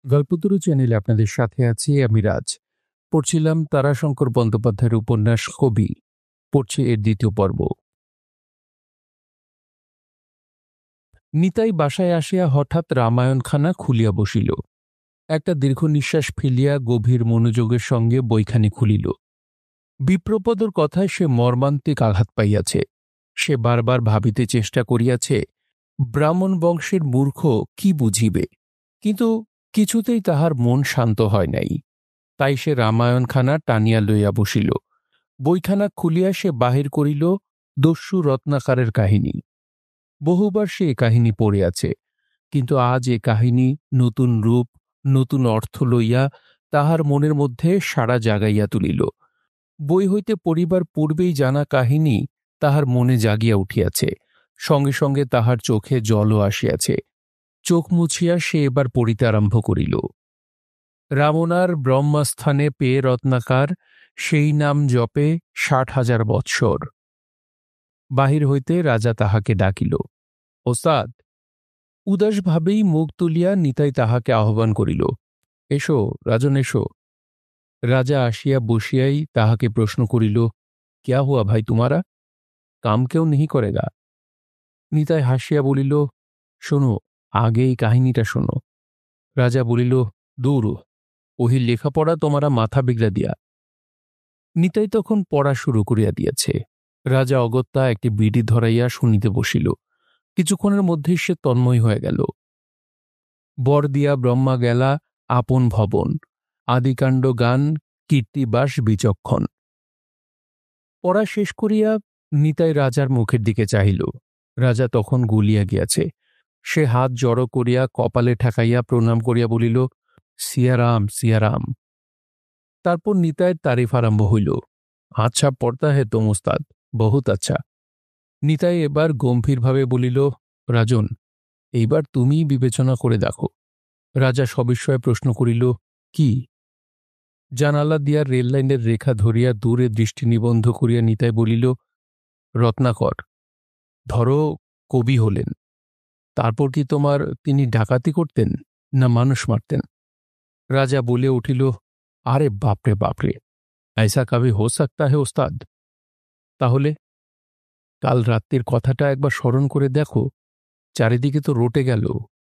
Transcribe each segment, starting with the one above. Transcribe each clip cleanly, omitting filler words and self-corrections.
গল্পতরু চ্যানেলে আপনাদের সাথে আছি আমি রাজ। পড়ছিলাম তারাশঙ্কর বন্দ্যোপাধ্যায়ের উপন্যাস কবি। পড়ছি এর দ্বিতীয় পর্ব। নিতাই বাসায় আসিয়া হঠাৎ রামায়ণখানা খুলিয়া বসিল। একটা দীর্ঘ নিঃশ্বাস ফেলিয়া গভীর মনোযোগের সঙ্গে বইখানি খুলিল। বিপ্রপদর কথায় সে মর্মান্তিক আঘাত পাইয়াছে। সে বারবার ভাবিতে চেষ্টা করিয়াছে, ব্রাহ্মণ বংশের মূর্খ কি বুঝিবে, কিন্তু কিছুতেই তাহার মন শান্ত হয় নাই। তাই সে রামায়ণখানা টানিয়া লইয়া বসিল। বইখানা খুলিয়া সে বাহির করিল দস্যু রত্নাকারের কাহিনী। বহুবার সে এ কাহিনী পড়িয়াছে, কিন্তু আজ এ কাহিনী নতুন রূপ, নতুন অর্থ লইয়া তাহার মনের মধ্যে সাড়া জাগাইয়া তুলিল। বই হইতে পড়িবার পূর্বেই জানা কাহিনী তাহার মনে জাগিয়া উঠিয়াছে, সঙ্গে সঙ্গে তাহার চোখে জলও আসিয়াছে। চোখ মুছিয়া সে এবার পড়িতে আরম্ভ করিল। রামনার ব্রহ্মস্থানে পেয়ে রত্নাকার, সেই নাম জপে ৬০,০০০ বৎসর। বাহির হইতে রাজা তাহাকে ডাকিল, ওস্তাদ। উদাসভাবেই মুখ তুলিয়া নিতাই তাহাকে আহ্বান করিল, এসো রাজন, এসো। রাজা আসিয়া বসিয়াই তাহাকে প্রশ্ন করিল, ক্যা হুয়া ভাই তুমারা, কাম কেউ নেহি করেগা? নিতাই হাসিয়া বলিল, শোনো, আগে এই কাহিনীটা শোনো। রাজা বলিল, দূর, ওহি লেখাপড়া তোমারা মাথা বিগড়া দিয়া। নিতাই তখন পড়া শুরু করিয়া দিয়াছে। রাজা অগত্যা একটি বিড়ি ধরাইয়া শুনিতে বসিল। কিছুক্ষণের মধ্যেই সে তন্ময় হয়ে গেল। বর দিয়া ব্রহ্মা গেলা আপন ভবন, আদিকাণ্ড গান কীর্তিবাস বিচক্ষণ। পড়া শেষ করিয়া নিতাই রাজার মুখের দিকে চাহিল। রাজা তখন গুলিয়া গিয়াছে। সে হাত জড়ো করিয়া কপালে ঠেকাইয়া প্রণাম করিয়া বলিল, সিয়ারাম সিয়ারাম। তারপর নিতাইয়ের তারিফ আরম্ভ হইল। আচ্ছা পড়তা হে তোম ওস্তাদ, বহুত আচ্ছা। নিতাই এবার গম্ভীরভাবে বলিল, রাজন, এইবার তুমিই বিবেচনা করে দেখো। রাজা সবিস্ময়ে প্রশ্ন করিল, কি? জানালা দিয়া রেললাইনের রেখা ধরিয়া দূরে দৃষ্টি নিবন্ধ করিয়া নিতাই বলিল, রত্নাকর, ধরো কবি হলেন, তারপর কি তোমার তিনি ডাকাতি করতেন না মানুষ মারতেন? রাজা বলে উঠিল, আরে বাপরে বাপরে, ऐसा कभी हो सकता है ওস্তাদ? তাহলে কাল রাত্রির কথাটা একবার স্মরণ করে দেখো। চারিদিকে তো রটে গেল,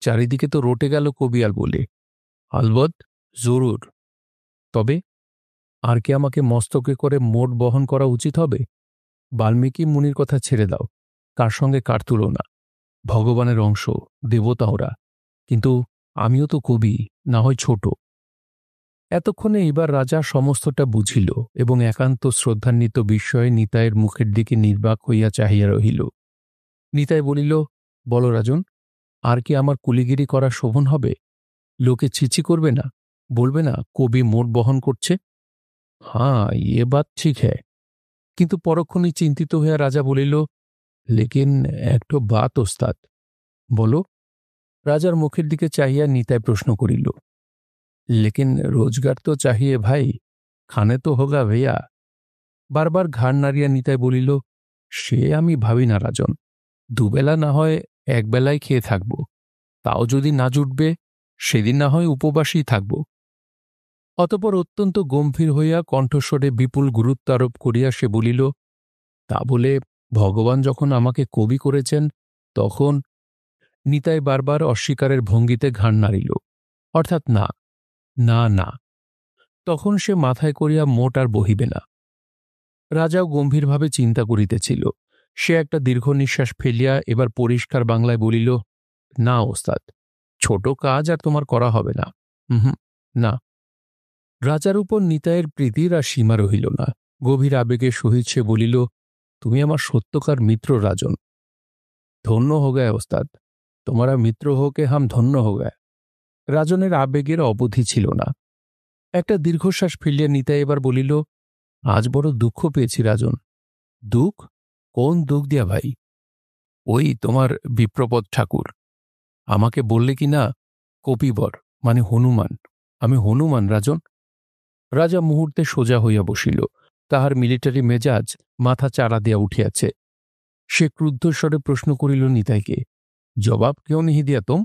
চারিদিকে তো রটে গেল কবিয়াল বলে। আলবৎ, জরুর। তবে আর কি আমাকে মস্তকে করে মোট বহন করা উচিত হবে? বাল্মীকি মুনির কথা ছেড়ে দাও, কার সঙ্গে কার তুলনা। ভগবানের অংশ, দেবতা ওরা, কিন্তু আমিও তো কবি, না হয় ছোট। এতক্ষণে এবার রাজা সমস্তটা বুঝিল এবং একান্ত শ্রদ্ধান্বিত বিস্ময়ে নিতাইয়ের মুখের দিকে নির্বাক হইয়া চাহিয়া রহিল। নিতাই বলিল, বল রাজন, আর কি আমার কুলিগিরি করা শোভন হবে? লোকে ছিছি করবে না, বলবে না কবি মোট বহন করছে? হাঁ, ইয়ে বাত ঠিক হ্যায়। কিন্তু পরক্ষণেই চিন্তিত হইয়া রাজা বলিল, লেকিন একটো বাত ওস্তাদ। বলো। রাজার মুখের দিকে চাহিয়া নিতাই প্রশ্ন করিল, লেকিন রোজগার তো চাহিয়ে ভাই, খানে তো হোগা ভैया। বারবার ঘাড় নাড়িয়া নিতাই বলিল, সে আমি ভাবি না রাজন, দুবেলা না হয় একবেলায় খেয়ে থাকব, তাও যদি না জুটবে সেদিন না হয় উপবাসী থাকব। অতঃপর অত্যন্ত গম্ভীর হইয়া কণ্ঠস্বরে বিপুল গুরুত্ব আরোপ করিয়া সে বলিল, তা বলে ভগবান যখন আমাকে কবি করেছেন তখন? নিতাই বারবার অস্বীকারের ভঙ্গিতে ঘাড় নাড়িল, অর্থাৎ না, না না। তখন সে মাথায় করিয়া মোট আর বহিবে না। রাজাও গম্ভীরভাবে চিন্তা করিতেছিল। সে একটা দীর্ঘ নিঃশ্বাস ফেলিয়া এবার পরিষ্কার বাংলায় বলিল, না ওস্তাদ, ছোট কাজ আর তোমার করা হবে না। হুম, না। রাজার উপর নিতাইয়ের প্রীতির আর সীমা রহিল না। গভীর আবেগের সহিত সে বলিল, তুমি আমার সত্যকার মিত্র রাজন। ধন্য হো গায় ওস্তাদ, তোমারা মিত্র হোকে হাম ধন্য হো গায়। রাজনের আবেগের অবধি ছিল না। একটা দীর্ঘশ্বাস ফেলিয়া নিতাই এবার বলিল, আজ বড় দুঃখ পেয়েছি রাজন। দুঃখ? কোন দুঃখ দিয়া ভাই? ওই তোমার বিপ্রপদ ঠাকুর আমাকে বললে কি না, কপিবর মানে হনুমান, আমি হনুমান রাজন। রাজা মুহূর্তে সোজা হইয়া বসিল। তাহার মিলিটারি মেজাজ মাথা চাড়া দিয়া উঠিয়াছে। সে ক্রুদ্ধস্বরে প্রশ্ন করিল নিতাইকে, জবাব কেউ নেহি দিয়া তোম?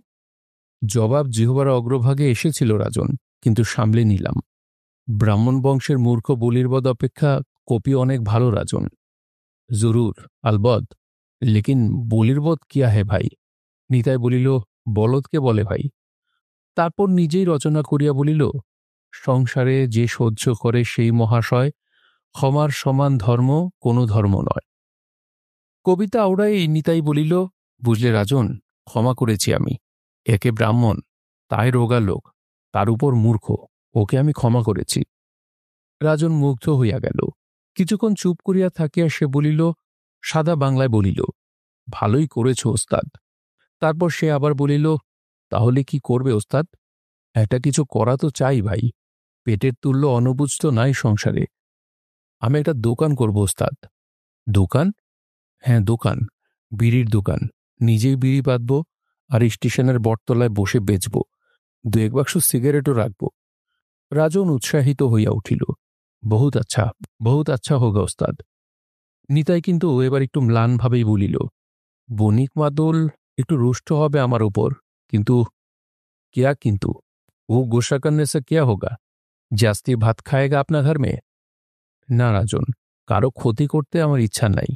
জবাব জিহ্বার অগ্রভাগে এসেছিল রাজন, কিন্তু সামলে নিলাম। ব্রাহ্মণ বংশের মূর্খ বলিরবদ অপেক্ষা কপি অনেক ভালো রাজন। জরুর, আলবদ, লেকিন বলিরবদ কিয়া হে ভাই? নিতাই বলিল, বলদকে বলে ভাই। তারপর নিজেই রচনা করিয়া বলিল, সংসারে যে সহ্য করে সেই মহাশয়, ক্ষমার সমান ধর্ম কোনো ধর্ম নয়। কবিতা আওড়াই নিতাই বলিল, বুঝলে রাজন, ক্ষমা করেছি আমি। একে ব্রাহ্মণ, তাই রোগা লোক, তার উপর মূর্খ, ওকে আমি ক্ষমা করেছি। রাজন মুগ্ধ হইয়া গেল। কিছুক্ষণ চুপ করিয়া থাকিয়া সে বলিল, সাদা বাংলায় বলিল, ভালোই করেছ ওস্তাদ। তারপর সে আবার বলিল, তাহলে কি করবে ওস্তাদ? একটা কিছু করা তো চাই ভাই, পেটের তুল্য অনবুজ তো নাই সংসারে। আমি একটা দোকান করব ওস্তাদ। দোকান? হ্যাঁ দোকান, বিড়ির দোকান। নিজেই বিড়ি বাঁধব, আর স্টেশনের বটতলায় বসে বেচব। 2-1 বাক্স সিগারেটও রাখব। রাজন উৎসাহিত হইয়া উঠিল, বহুত আচ্ছা হোগা ওস্তাদ। নিতাই কিন্তু এবার একটু ম্লানভাবেই বলিল, বণিক মাদল একটু রুষ্ট হবে আমার ওপর, কিন্তু क्या किंतु? वो गुस्सा करने से क्या होगा? जास्ती ভাত খায়েগা আপনার ঘর মে? না রাজন, কারো ক্ষতি করতে আমার ইচ্ছা নাই।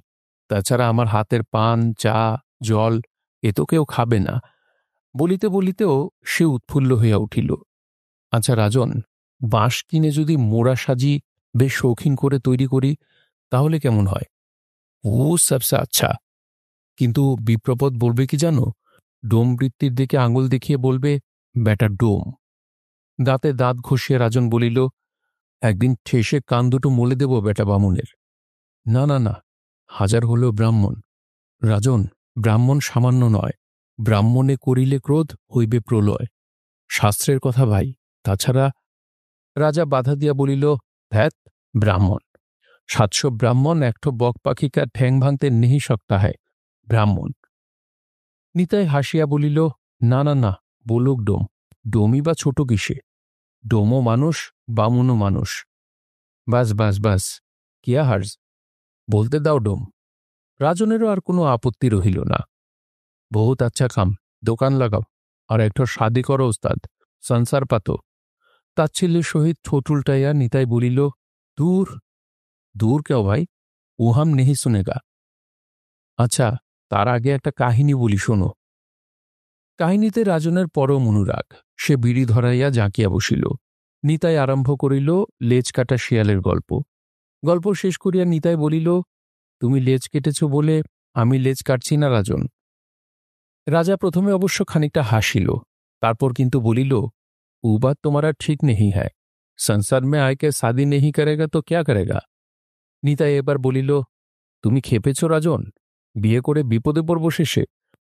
তাছাড়া আমার হাতের পান, চা, জল এ তো কেউ খাবে না। বলিতে বলিতেও সে উৎফুল্ল হইয়া উঠিল। আচ্ছা রাজন, বাঁশ কিনে যদি মোড়া সাজি বেশ শৌখিন করে তৈরি করি, তাহলে কেমন হয়? ও সবসে আচ্ছা। কিন্তু বিপ্রপদ বলবে কি জানো? ডোম বৃত্তির দিকে আঙুল দেখিয়ে বলবে, ব্যাটা ডোম। দাঁতে দাঁত ঘষিয়া রাজন বলিল, একদিন ঠেসে কান দুটো মলে দেব বেটা বামুনের। না না না, হাজার হলেও ব্রাহ্মণ। রাজন, ব্রাহ্মণ সামান্য নয়, ব্রাহ্মণে করিলে ক্রোধ হইবে প্রলয়। শাস্ত্রের কথা ভাই। তাছাড়া রাজা বাধা দিয়া বলিল, ধ্যাত, ব্রাহ্মণ 700 ব্রাহ্মণ একটো বক পাখিকা ঠ্যাং ভাঙতে নেহি সকতা হয়, ব্রাহ্মণ। নিতাই হাসিয়া বলিল, না না না, বলুক ডোম। ডোমই বা ছোট কিসে? ডোমও মানুষ, বামুনও মানুষ। বাস বাস বাস, কিয়া হার্জ, বলতে দাও ডোম। রাজনেরও আর কোনো আপত্তি রহিল না। বহুত আচ্ছা কাম, দোকান লাগাও, আর একটা শাদি করো ওস্তাদ, সংসার পাতো। তাচ্ছিল্যের সহিত ঠোঁট উল্টাইয়া নিতাই বলিল, দূর দূর কেও ভাই, ও হাম নেহি শুনেগা। আচ্ছা, তার আগে একটা কাহিনী বলি শোনো। কাহিনীতে রাজনের পরম অনুরাগ। সে বিড়ি ধরাইয়া জাঁকিয়া বসিল। নিতাই আরম্ভ করিল লেজ কাটা শিয়ালের গল্প। গল্প শেষ করিয়া নিতাই বলিল, তুমি লেজ কেটেছ বলে আমি লেজ কাটছি না রাজন। রাজা প্রথমে অবশ্য খানিকটা হাসিল, তারপর কিন্তু বলিল, ও বাত তোমারা ঠিক নেহি হ্যায়, সংসার মে আয়কে শাদি নেহি করেগা তো ক্যা করেগা? নিতাই এবার বলিল, তুমি খেপেছ রাজন? বিয়ে করে বিপদে পড়ব শেষে?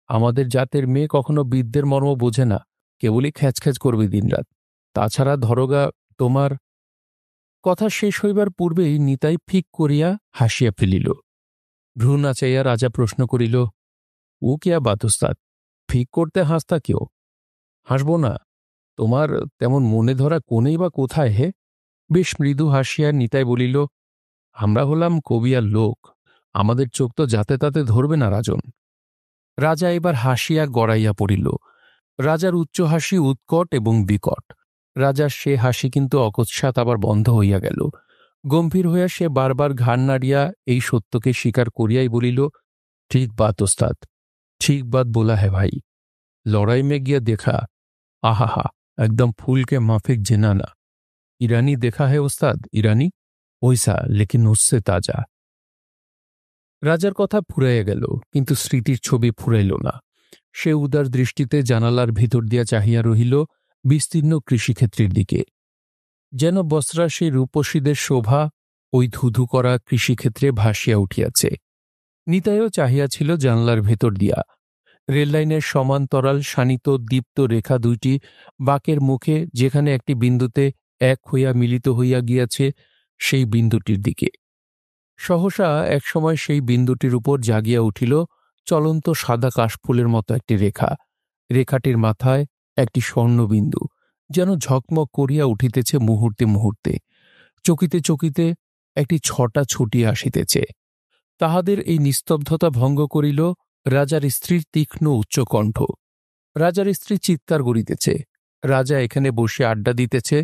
আমাদের জাতের মেয়ে কখনো বিদ্যের মর্ম বোঝে না, কেবলই খ্যাচখ্যাচ করবে দিনরাত। তাছাড়া ধরোগা তোমার। কথা শেষ হইবার পূর্বেই নিতাই ফিক করিয়া হাসিয়া ফেলিল। ভ্রু নাচাইয়া রাজা প্রশ্ন করিল, ও কিয়া বাত ওস্তাদ, ফিক করতে হাসতা কেউ? হাসব না? তোমার তেমন মনে ধরা কোনেই বা কোথায় হে? বেশ মৃদু হাসিয়া নিতাই বলিল, আমরা হলাম কবিয়ার লোক, আমাদের চোখ তো যাতে তাতে ধরবে না রাজন। রাজা এবার হাসিয়া গড়াইয়া পড়িল। রাজার উচ্চ হাসি উৎকট এবং বিকট। রাজার সে হাসি কিন্তু অকস্মাৎ আবার বন্ধ হইয়া গেল। গম্ভীর হইয়া সে বারবার ঘাড় নাড়িয়া এই সত্যকে স্বীকার করিয়াই বলিল, ঠিক বাত ওস্তাদ, ঠিক বাত बोला है भाई। लड़ाई में गया देखा, आहा, एकदम फूल के माफिक जिनाना। ईरानी देखा है ওস্তাদ, ईरानी ওইসা, लेकिन उससे ताजा। রাজার কথা ফুরাইয়া গেল, কিন্তু স্মৃতির ছবি ফুরাইল না। সে উদার দৃষ্টিতে জানালার ভিতর দিয়া চাহিয়া রহিল বিস্তীর্ণ কৃষিক্ষেত্রের দিকে। যেন বসরা সেই রূপসীদের শোভা ওই ধুধু করা কৃষিক্ষেত্রে ভাসিয়া উঠিয়াছে। নিতাইও চাহিয়াছিল জানলার ভেতর দিয়া। রেললাইনের সমান্তরাল শানিত দীপ্ত রেখা দুইটি বাঁকের মুখে যেখানে একটি বিন্দুতে এক হইয়া মিলিত হইয়া গিয়াছে, সেই বিন্দুটির দিকে। সহসা একসময় সেই বিন্দুটির উপর জাগিয়া উঠিল চলন্ত সাদা কাশফুলের মতো একটি রেখা। রেখাটির মাথায় একটি স্বর্ণবিন্দু যেন ঝকমক করিয়া উঠিতেছে মুহূর্তে মুহূর্তে। চকিতে চকিতে একটি ছটা ছুটিয়া আসিতেছে। তাহাদের এই নিস্তব্ধতা ভঙ্গ করিল রাজার স্ত্রীর তীক্ষ্ণ উচ্চকণ্ঠ। রাজার স্ত্রী চিৎকার করিতেছে। রাজা এখানে বসে আড্ডা দিতেছে,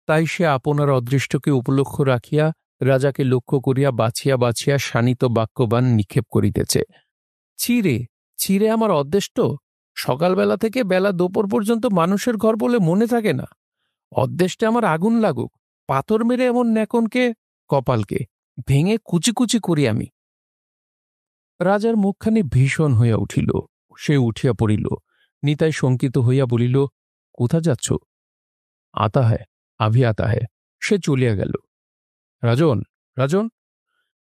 তাই সে আপনার অদৃষ্টকে উপলক্ষ রাখিয়া রাজাকে লক্ষ্য করিয়া বাছিয়া বাছিয়া শানিত বাক্যবান নিক্ষেপ করিতেছে। ছিরে ছিরে আমার অদৃষ্ট, সকালবেলা থেকে বেলা দুপুর পর্যন্ত মানুষের ঘর বলে মনে থাকে না। অদৃষ্টে আমার আগুন লাগুক, পাথর মেরে এমন ন্যাকনকে কপালকে ভেঙে কুচি কুচি করি আমি। রাজার মুখখানি ভীষণ হইয়া উঠিল। সে উঠিয়া পড়িল। নিতাই শঙ্কিত হইয়া বলিল, কোথা যাচ্ছ? আতা হ্যায়, আভি আতা হ্যায়। সে চলিয়া গেল। রাজন, রাজন।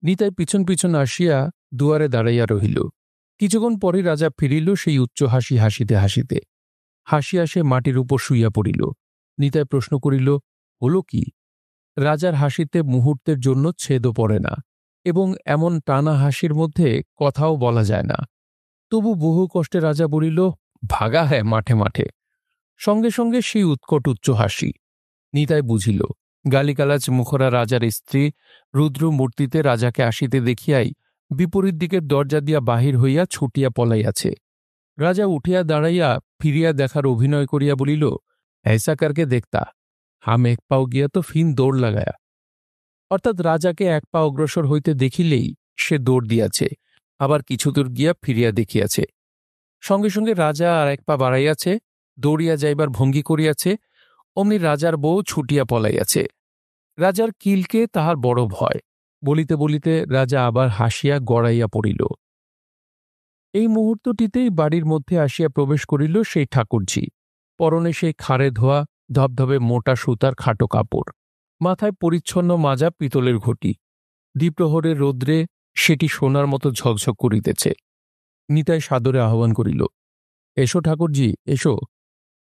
নিতাই পিছন পিছন আসিয়া দুয়ারে দাঁড়াইয়া রহিল। কিছুক্ষণ পরে রাজা ফিরিল সেই উচ্চ হাসি হাসিতে হাসিতে। হাসিয়া সে মাটির উপর শুইয়া পড়িল। নিতাই প্রশ্ন করিল, হল কি? রাজার হাসিতে মুহূর্তের জন্য ছেদও পড়ে না, এবং এমন টানা হাসির মধ্যে কথাও বলা যায় না। তবু বহু কষ্টে রাজা বলিল, ভাগা হ্যায় মাঠে মাঠে। সঙ্গে সঙ্গে সেই উৎকট উচ্চ হাসি। নিতাই বুঝিল, গালিগালাজ মুখরা রাজার স্ত্রী রুদ্র মূর্তিতে রাজাকে আসিতে দেখিয়াই বিপরীত দিকের দরজা দিয়া বাহির হইয়া ছুটিয়া পলাইয়াছে। রাজা উঠিয়া দাঁড়াইয়া ফিরিয়া দেখার অভিনয় করিয়া বলিল, ऐसा करके देखता हम एक पाव গিয়া তো ফিন দৌড় লাগায়া। অর্থাৎ রাজাকে এক পা অগ্রসর হইতে দেখিলেই সে দৌড় দিয়াছে, আবার কিছুদূর গিয়া ফিরিয়া দেখিয়াছে। সঙ্গে সঙ্গে রাজা আর এক পা বাড়াইয়াছে, দৌড়িয়া যাইবার ভঙ্গি করিয়াছে। অমনি রাজার বউ ছুটিয়া পলাইয়াছে। রাজার কিলকে তাহার বড় ভয়। বলিতে বলিতে রাজা আবার হাসিয়া গড়াইয়া পড়িল। এই মুহূর্তটিতেই বাড়ির মধ্যে আসিয়া প্রবেশ করিল সেই ঠাকুরঝি। পরনে সেই খাড়ে ধোয়া ধবধবে মোটা সুতার খাটো কাপড়, মাথায় পরিচ্ছন্ন মাজা পিতলের ঘটি। দ্বিপ্রহরের রৌদ্রে সেটি সোনার মতো ঝকঝক করিতেছে। নিতাই সাদরে আহ্বান করিল, এসো ঠাকুরজি, এসো।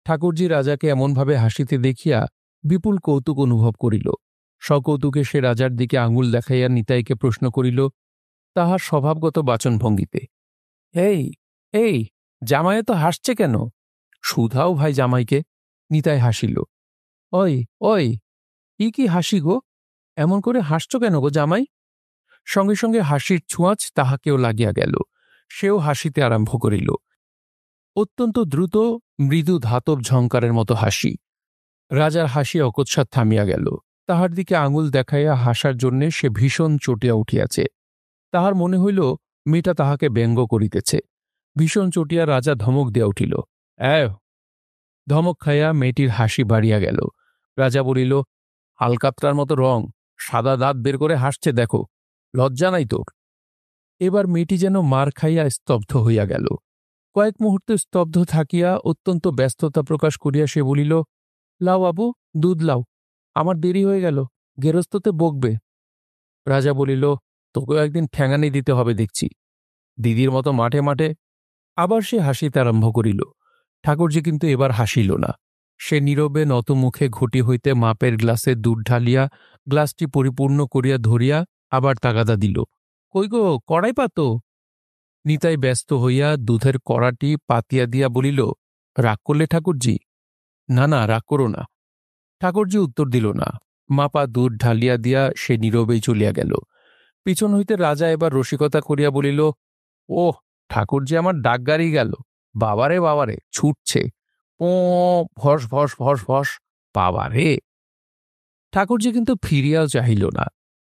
ঠাকুরজি রাজাকে এমনভাবে হাসিতে দেখিয়া বিপুল কৌতুক অনুভব করিল। সকৌতুকে সে রাজার দিকে আঙুল দেখাইয়া নিতাইকে প্রশ্ন করিল, তাহার স্বভাবগত বাচনভঙ্গিতে, এই এই জামাইয়ে তো হাসছে কেন? সুধাও ভাই জামাইকে। নিতাই হাসিল। ওই ওই, কি হাসি গো? এমন করে হাসছ কেন গো জামাই? সঙ্গে সঙ্গে হাসির ছোঁয়াচ তাহাকেও লাগিয়া গেল। সেও হাসিতে আরম্ভ করিল। অত্যন্ত দ্রুত মৃদু ধাতব ঝঙ্কারের মতো হাসি। রাজার হাসি অকস্মাৎ থামিয়া গেল। তাহার দিকে আঙুল দেখাইয়া হাসার জন্যে সে ভীষণ চটিয়া উঠিয়াছে। তাহার মনে হইল মেয়েটা তাহাকে ব্যঙ্গ করিতেছে। ভীষণ চটিয়া রাজা ধমক দিয়া উঠিল, ধমক খাইয়া মেয়েটির হাসি বাড়িয়া গেল। রাজা বলিল, আলকাতরার মতো রং, সাদা দাঁত বের করে হাসছে দেখো, লজ্জা নাই তোর? এবার মেয়েটি যেন মার খাইয়া স্তব্ধ হইয়া গেল। কয়েক মুহূর্তে স্তব্ধ থাকিয়া অত্যন্ত ব্যস্ততা প্রকাশ করিয়া সে বলিল, লাও বাবু, দুধ লাও, আমার দেরি হয়ে গেল, গেরস্ততে বকবে। রাজা বলিল, তোকেও একদিন ঠ্যাঙানি দিতে হবে দেখছি, দিদির মতো মাঠে মাঠে। আবার সে হাসিতে আরম্ভ করিল। ঠাকুরজি কিন্তু এবার হাসিল না। সে নীরবে নত মুখে ঘটি হইতে মাপের গ্লাসে দুধ ঢালিয়া গ্লাসটি পরিপূর্ণ করিয়া ধরিয়া আবার তাগাদা দিল। কই গো, কড়াই পাতো? নিতাই ব্যস্ত হইয়া দুধের কড়াটি পাতিয়া দিয়া বলিল, রাগ করলে ঠাকুরজি? না না, রাগ করো না। ঠাকুরজি উত্তর দিল না। মাপা দুধ ঢালিয়া দিয়া সে নীরবেই চলিয়া গেল। পিছন হইতে রাজা এবার রসিকতা করিয়া বলিল, ওহ, ঠাকুরজি আমার ডাক গাড়ি গেল, বাবারে বাবারে, ছুটছে, পো ভস ভস ভস ভস, বাবারে। ঠাকুরজি কিন্তু ফিরিয়াও চাহিল না।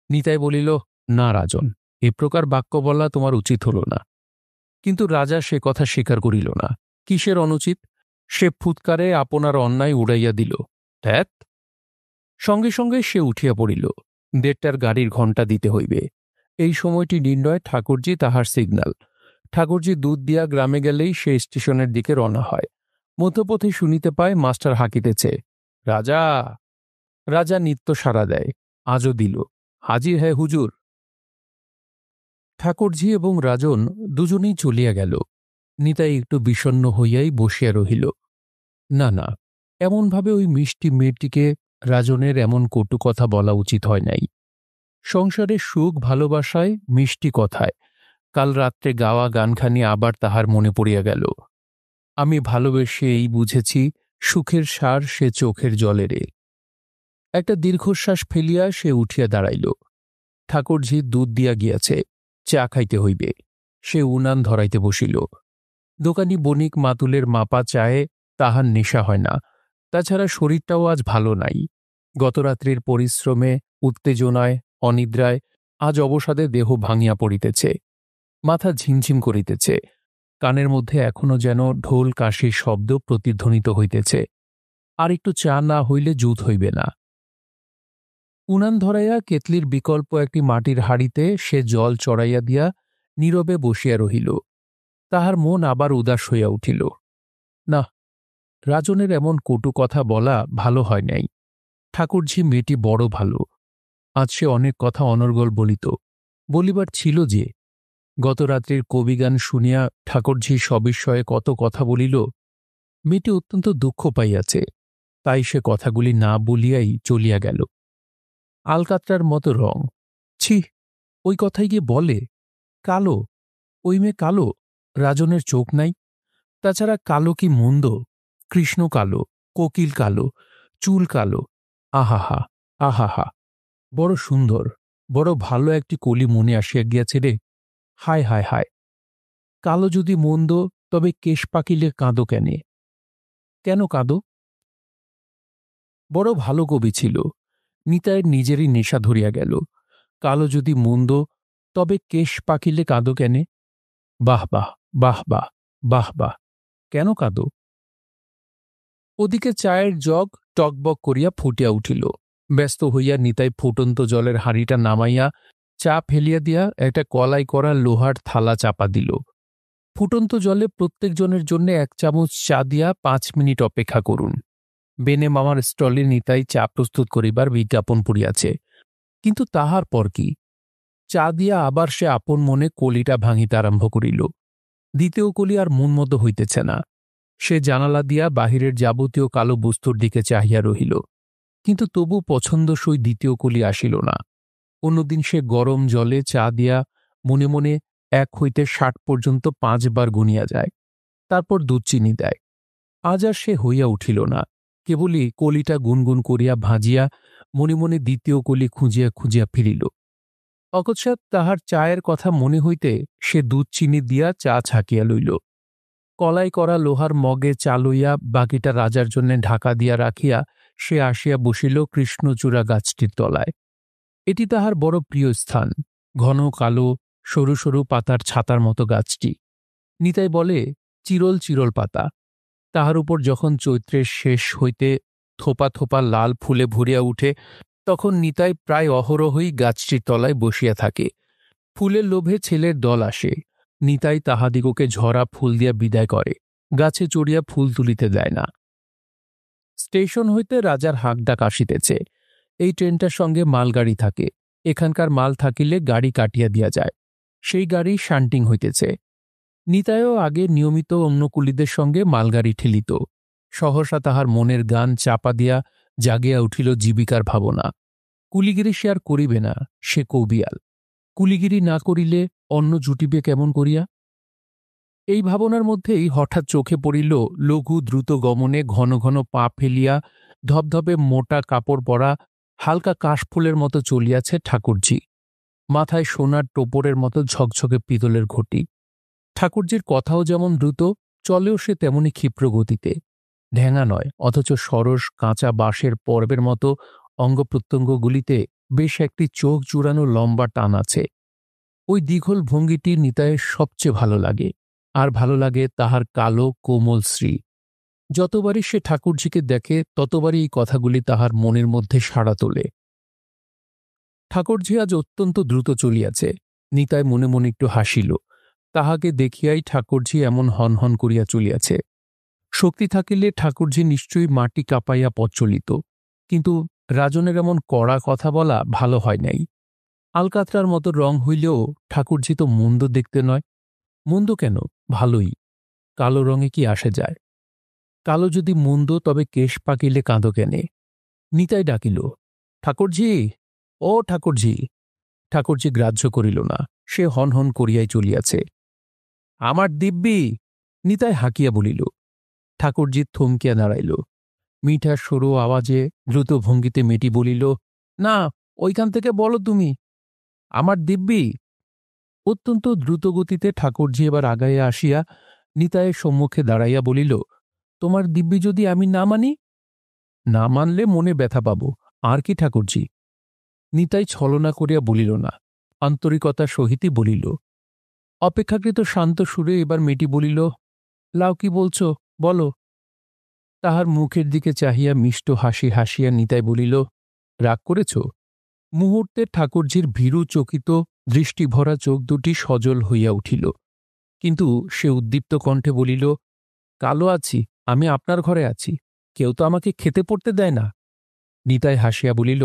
নিতাই বলিল, না রাজন, এ প্রকার বাক্য বলা তোমার উচিত হল না। কিন্তু রাজা সে কথা স্বীকার করিল না। কিসের অনুচিত? সে ফুৎকারে আপনার অন্যায় উড়াইয়া দিল। ধ্যাত! সঙ্গে সঙ্গে সে উঠিয়া পড়িল। 1:30টার গাড়ির ঘণ্টা দিতে হইবে। এই সময়টি নির্ণয় ঠাকুরজি তাহার সিগন্যাল। ঠাকুরজি দুধ দিয়া গ্রামে গেলেই সে স্টেশনের দিকে রওনা হয়। মধ্যপথে শুনিতে পায় মাস্টার হাঁকিতেছে, রাজা। রাজা নিত্য সাড়া দেয়, আজও দিল, হাজির হ্যায় হুজুর। ঠাকুরঝি এবং রাজন দুজনেই চলিয়া গেল। নিতাই একটু বিষণ্ণ হইয়াই বসিয়া রহিল। না না, এমনভাবে ওই মিষ্টি মেয়েটিকে রাজনের এমন কটু কথা বলা উচিত হয় নাই। সংসারের সুখ ভালোবাসায়, মিষ্টি কথায় কাল রাত্রে গাওয়া গানখানি আবার তাহার মনে পড়িয়া গেল। আমি ভালোবেসে এই বুঝেছি, সুখের সার সে চোখের জলেরে। একটা দীর্ঘশ্বাস ফেলিয়া সে উঠিয়া দাঁড়াইল। ঠাকুরঝি দুধ দিয়া গিয়াছে, চা খাইতে হইবে। সে উনান ধরাইতে বসিল। দোকানি বণিক মাতুলের মাপা চায়ে তাহার নেশা হয় না। তাছাড়া শরীরটাও আজ ভালো নাই। গতরাত্রির পরিশ্রমে, উত্তেজনায়, অনিদ্রায় আজ অবসাদে দেহ ভাঙিয়া পড়িতেছে। মাথা ঝিমঝিম করিতেছে। কানের মধ্যে এখনো যেন ঢোল কাশির শব্দ প্রতিধ্বনিত হইতেছে। আর একটু চা না হইলে জুত হইবে না। উনান ধরাইয়া কেতলির বিকল্প একটি মাটির হাঁড়িতে সে জল চড়াইয়া দিয়া নীরবে বসিয়া রহিল। তাহার মন আবার উদাস হইয়া উঠিল। না, রাজনের এমন কটু কথা বলা ভালো হয় নাই। ঠাকুরঝি মেয়েটি বড় ভালো। আজ সে অনেক কথা অনর্গল বলিত। বলিবার ছিল যে, গতরাত্রির কবিগান শুনিয়া ঠাকুরঝি সবিস্ময়ে কত কথা বলিল। মেয়েটি অত্যন্ত দুঃখ পাইয়াছে, তাই সে কথাগুলি না বলিয়াই চলিয়া গেল। আলকাতরার মতো রং। ছি, ওই কথাই গিয়ে বলে। কালো, ওই মেয়ে কালো। রাজনের চোখ নাই। তাছাড়া কালো কি মন্দ? কৃষ্ণ কালো, কোকিল কালো, চুল কালো। আহাহা, আহাহা, বড় সুন্দর, বড় ভালো একটি কলি মনে আসিয়া গিয়াছে রে। হায় হায় হায়। কালো যদি মন্দ, তবে কেশ পাকিলে কাঁদো কেনে? কেন কাঁদো? বড় ভালো কবি ছিল। নিতাইয়ের নিজেরই নেশা ধরিয়া গেল। কালো যদি মন্দ, তবে কেশ পাকিলে কাঁদো কেনে? বাহ বাহ, বাহ বাহ, বাহ বাহ। কেন কাঁদো? ওদিকে চায়ের জগ টকবক করিয়া ফুটিয়া উঠিল। ব্যস্ত হইয়া নিতাই ফুটন্ত জলের হাঁড়িটা নামাইয়া চা ফেলিয়া দিয়া একটা কলাই করা লোহার থালা চাপা দিল। ফুটন্ত জলে প্রত্যেকজনের জন্য 1 চামচ চা দিয়া 5 মিনিট অপেক্ষা করুন। বেনে মামার স্টলে নিতাই চা প্রস্তুত করিবার বিজ্ঞাপন পড়িয়াছে। কিন্তু তাহার পর কি? চা দিয়া আবার সে আপন মনে কলিটা ভাঙিতে আরম্ভ করিল। দ্বিতীয় কলি আর মন মতো হইতেছে না। সে জানালা দিয়া বাহিরের যাবতীয় কালো বস্তুর দিকে চাহিয়া রহিল, কিন্তু তবু পছন্দসই দ্বিতীয় কলি আসিল না। অন্যদিন সে গরম জলে চা দিয়া মনে মনে 1 হইতে 60 পর্যন্ত 5 বার গুনিয়া যায়, তারপর দুধ চিনি দেয়। আজ আর সে হইয়া উঠিল না। কেবলই কলিটা গুনগুন করিয়া ভাজিয়া মনে মনে দ্বিতীয় কলি খুঁজিয়া খুঁজিয়া ফিরিল। অকস্মাৎ তাহার চায়ের কথা মনে হইতে সে দুধ চিনি দিয়া চা ছাকিয়া লইল। কলাই করা লোহার মগে চা লইয়া বাকিটা রাজার জন্যে ঢাকা দিয়া রাখিয়া সে আসিয়া বসিল কৃষ্ণচূড়া গাছটির তলায়। এটি তাহার বড় প্রিয় স্থান। ঘন কালো সরু সরু পাতার ছাতার মতো গাছটি। নিতাই বলে চিরল চিরল পাতা। তাহার উপর যখন চৈত্রের শেষ হইতে থোপা থোপা লাল ফুলে ভরিয়া উঠে, তখন নিতাই প্রায় অহরহই গাছটির তলায় বসিয়া থাকে। ফুলের লোভে ছেলের দল আসে। নিতাই তাহাদিগকে ঝরা ফুল দিয়া বিদায় করে। গাছে চড়িয়া ফুল তুলিতে দেয় না। স্টেশন হইতে রাজার হাঁকডাক আসিতেছে। এই ট্রেনটার সঙ্গে মালগাড়ি থাকে। এখানকার মাল থাকিলে গাড়ি কাটিয়া দিয়া যায়। সেই গাড়ি শান্টিং হইতেছে। নিতাইও আগে নিয়মিত অন্য কুলিদের সঙ্গে মালগাড়ি ঠেলিত। সহসা তাহার মনের গান চাপা দিয়া জাগিয়া উঠিল জীবিকার ভাবনা। কুলিগিরি সে আর করিবে না। সে কবিয়াল। কুলিগিরি না করিলে অন্ন জুটিবে কেমন করিয়া? এই ভাবনার মধ্যেই হঠাৎ চোখে পড়িল লঘু দ্রুত গমনে ঘন ঘন পা ফেলিয়া ধবধবে মোটা কাপড় পরা হালকা কাশফুলের মতো চলিয়াছে ঠাকুরঝি। মাথায় সোনার টোপরের মতো ঝকঝকে পিতলের ঘটি। ঠাকুরজির কথাও যেমন দ্রুত, চলেও সে তেমনি ক্ষিপ্র গতিতে। ঢ্যাঙা নয়, অথচ সরস কাঁচা বাঁশের পর্বের মতো অঙ্গপ্রত্যঙ্গগুলিতে বেশ একটি চোখ জুড়ানো লম্বা টান আছে। ওই দীঘল ভঙ্গিটি নিতাইয়ের সবচেয়ে ভালো লাগে। আর ভালো লাগে তাহার কালো কোমল শ্রী। যতবারই সে ঠাকুরঝিকে দেখে ততবারই এই কথাগুলি তাহার মনের মধ্যে সাড়া তোলে। ঠাকুরঝি আজ অত্যন্ত দ্রুত চলিয়াছে। নিতাই মনে মনে একটু হাসিল। তাহাকে দেখিয়াই ঠাকুরঝি এমন হনহন করিয়া চলিয়াছে। শক্তি থাকিলে ঠাকুরঝি নিশ্চয়ই মাটি কাঁপাইয়া পথ চলিত। কিন্তু রাজনের এমন কড়া কথা বলা ভালো হয় নাই। আলকাতরার মতো রং হইলেও ঠাকুরঝি তো মন্দ দেখতে নয়। মন্দ কেন, ভালোই। কালো রঙে কি আসে যায়? কালো যদি মন্দ, তবে কেশ পাকিলে কাঁদো কেনে? নিতাই ডাকিল, ঠাকুরঝি, ও ঠাকুরঝি। ঠাকুরঝি গ্রাহ্য করিল না। সে হনহন করিয়াই চলিয়াছে। আমার দিব্যি, নিতাই হাঁকিয়া বলিল। ঠাকুরজি থমকিয়া দাঁড়াইল। মিঠা সরু আওয়াজে দ্রুত ভঙ্গিতে মেয়েটি বলিল, না, ওইখান থেকে বলো তুমি। আমার দিব্যি। অত্যন্ত দ্রুতগতিতে ঠাকুরজি এবার আগাইয়া আসিয়া নিতাইয়ের সম্মুখে দাঁড়াইয়া বলিল, তোমার দিব্যি যদি আমি না মানি? না মানলে মনে ব্যথা পাব, আর কি ঠাকুরজি? নিতাই ছলনা করিয়া বলিল না, আন্তরিকতার সহিতই বলিল। অপেক্ষাকৃত শান্ত সুরে এবার মেয়েটি বলিল, লাও, কি বলছ, বলো। তাহার মুখের দিকে চাহিয়া মিষ্ট হাসি হাসিয়া নিতাই বলিল, রাগ করেছ? মুহূর্তে ঠাকুরজির ভীরু চকিত দৃষ্টিভরা চোখ দুটি সজল হইয়া উঠিল, কিন্তু সে উদ্দীপ্ত কণ্ঠে বলিল, কালো আছি, আমি আপনার ঘরে আছি, কেউ তো আমাকে খেতে পড়তে দেয় না। নিতাই হাসিয়া বলিল,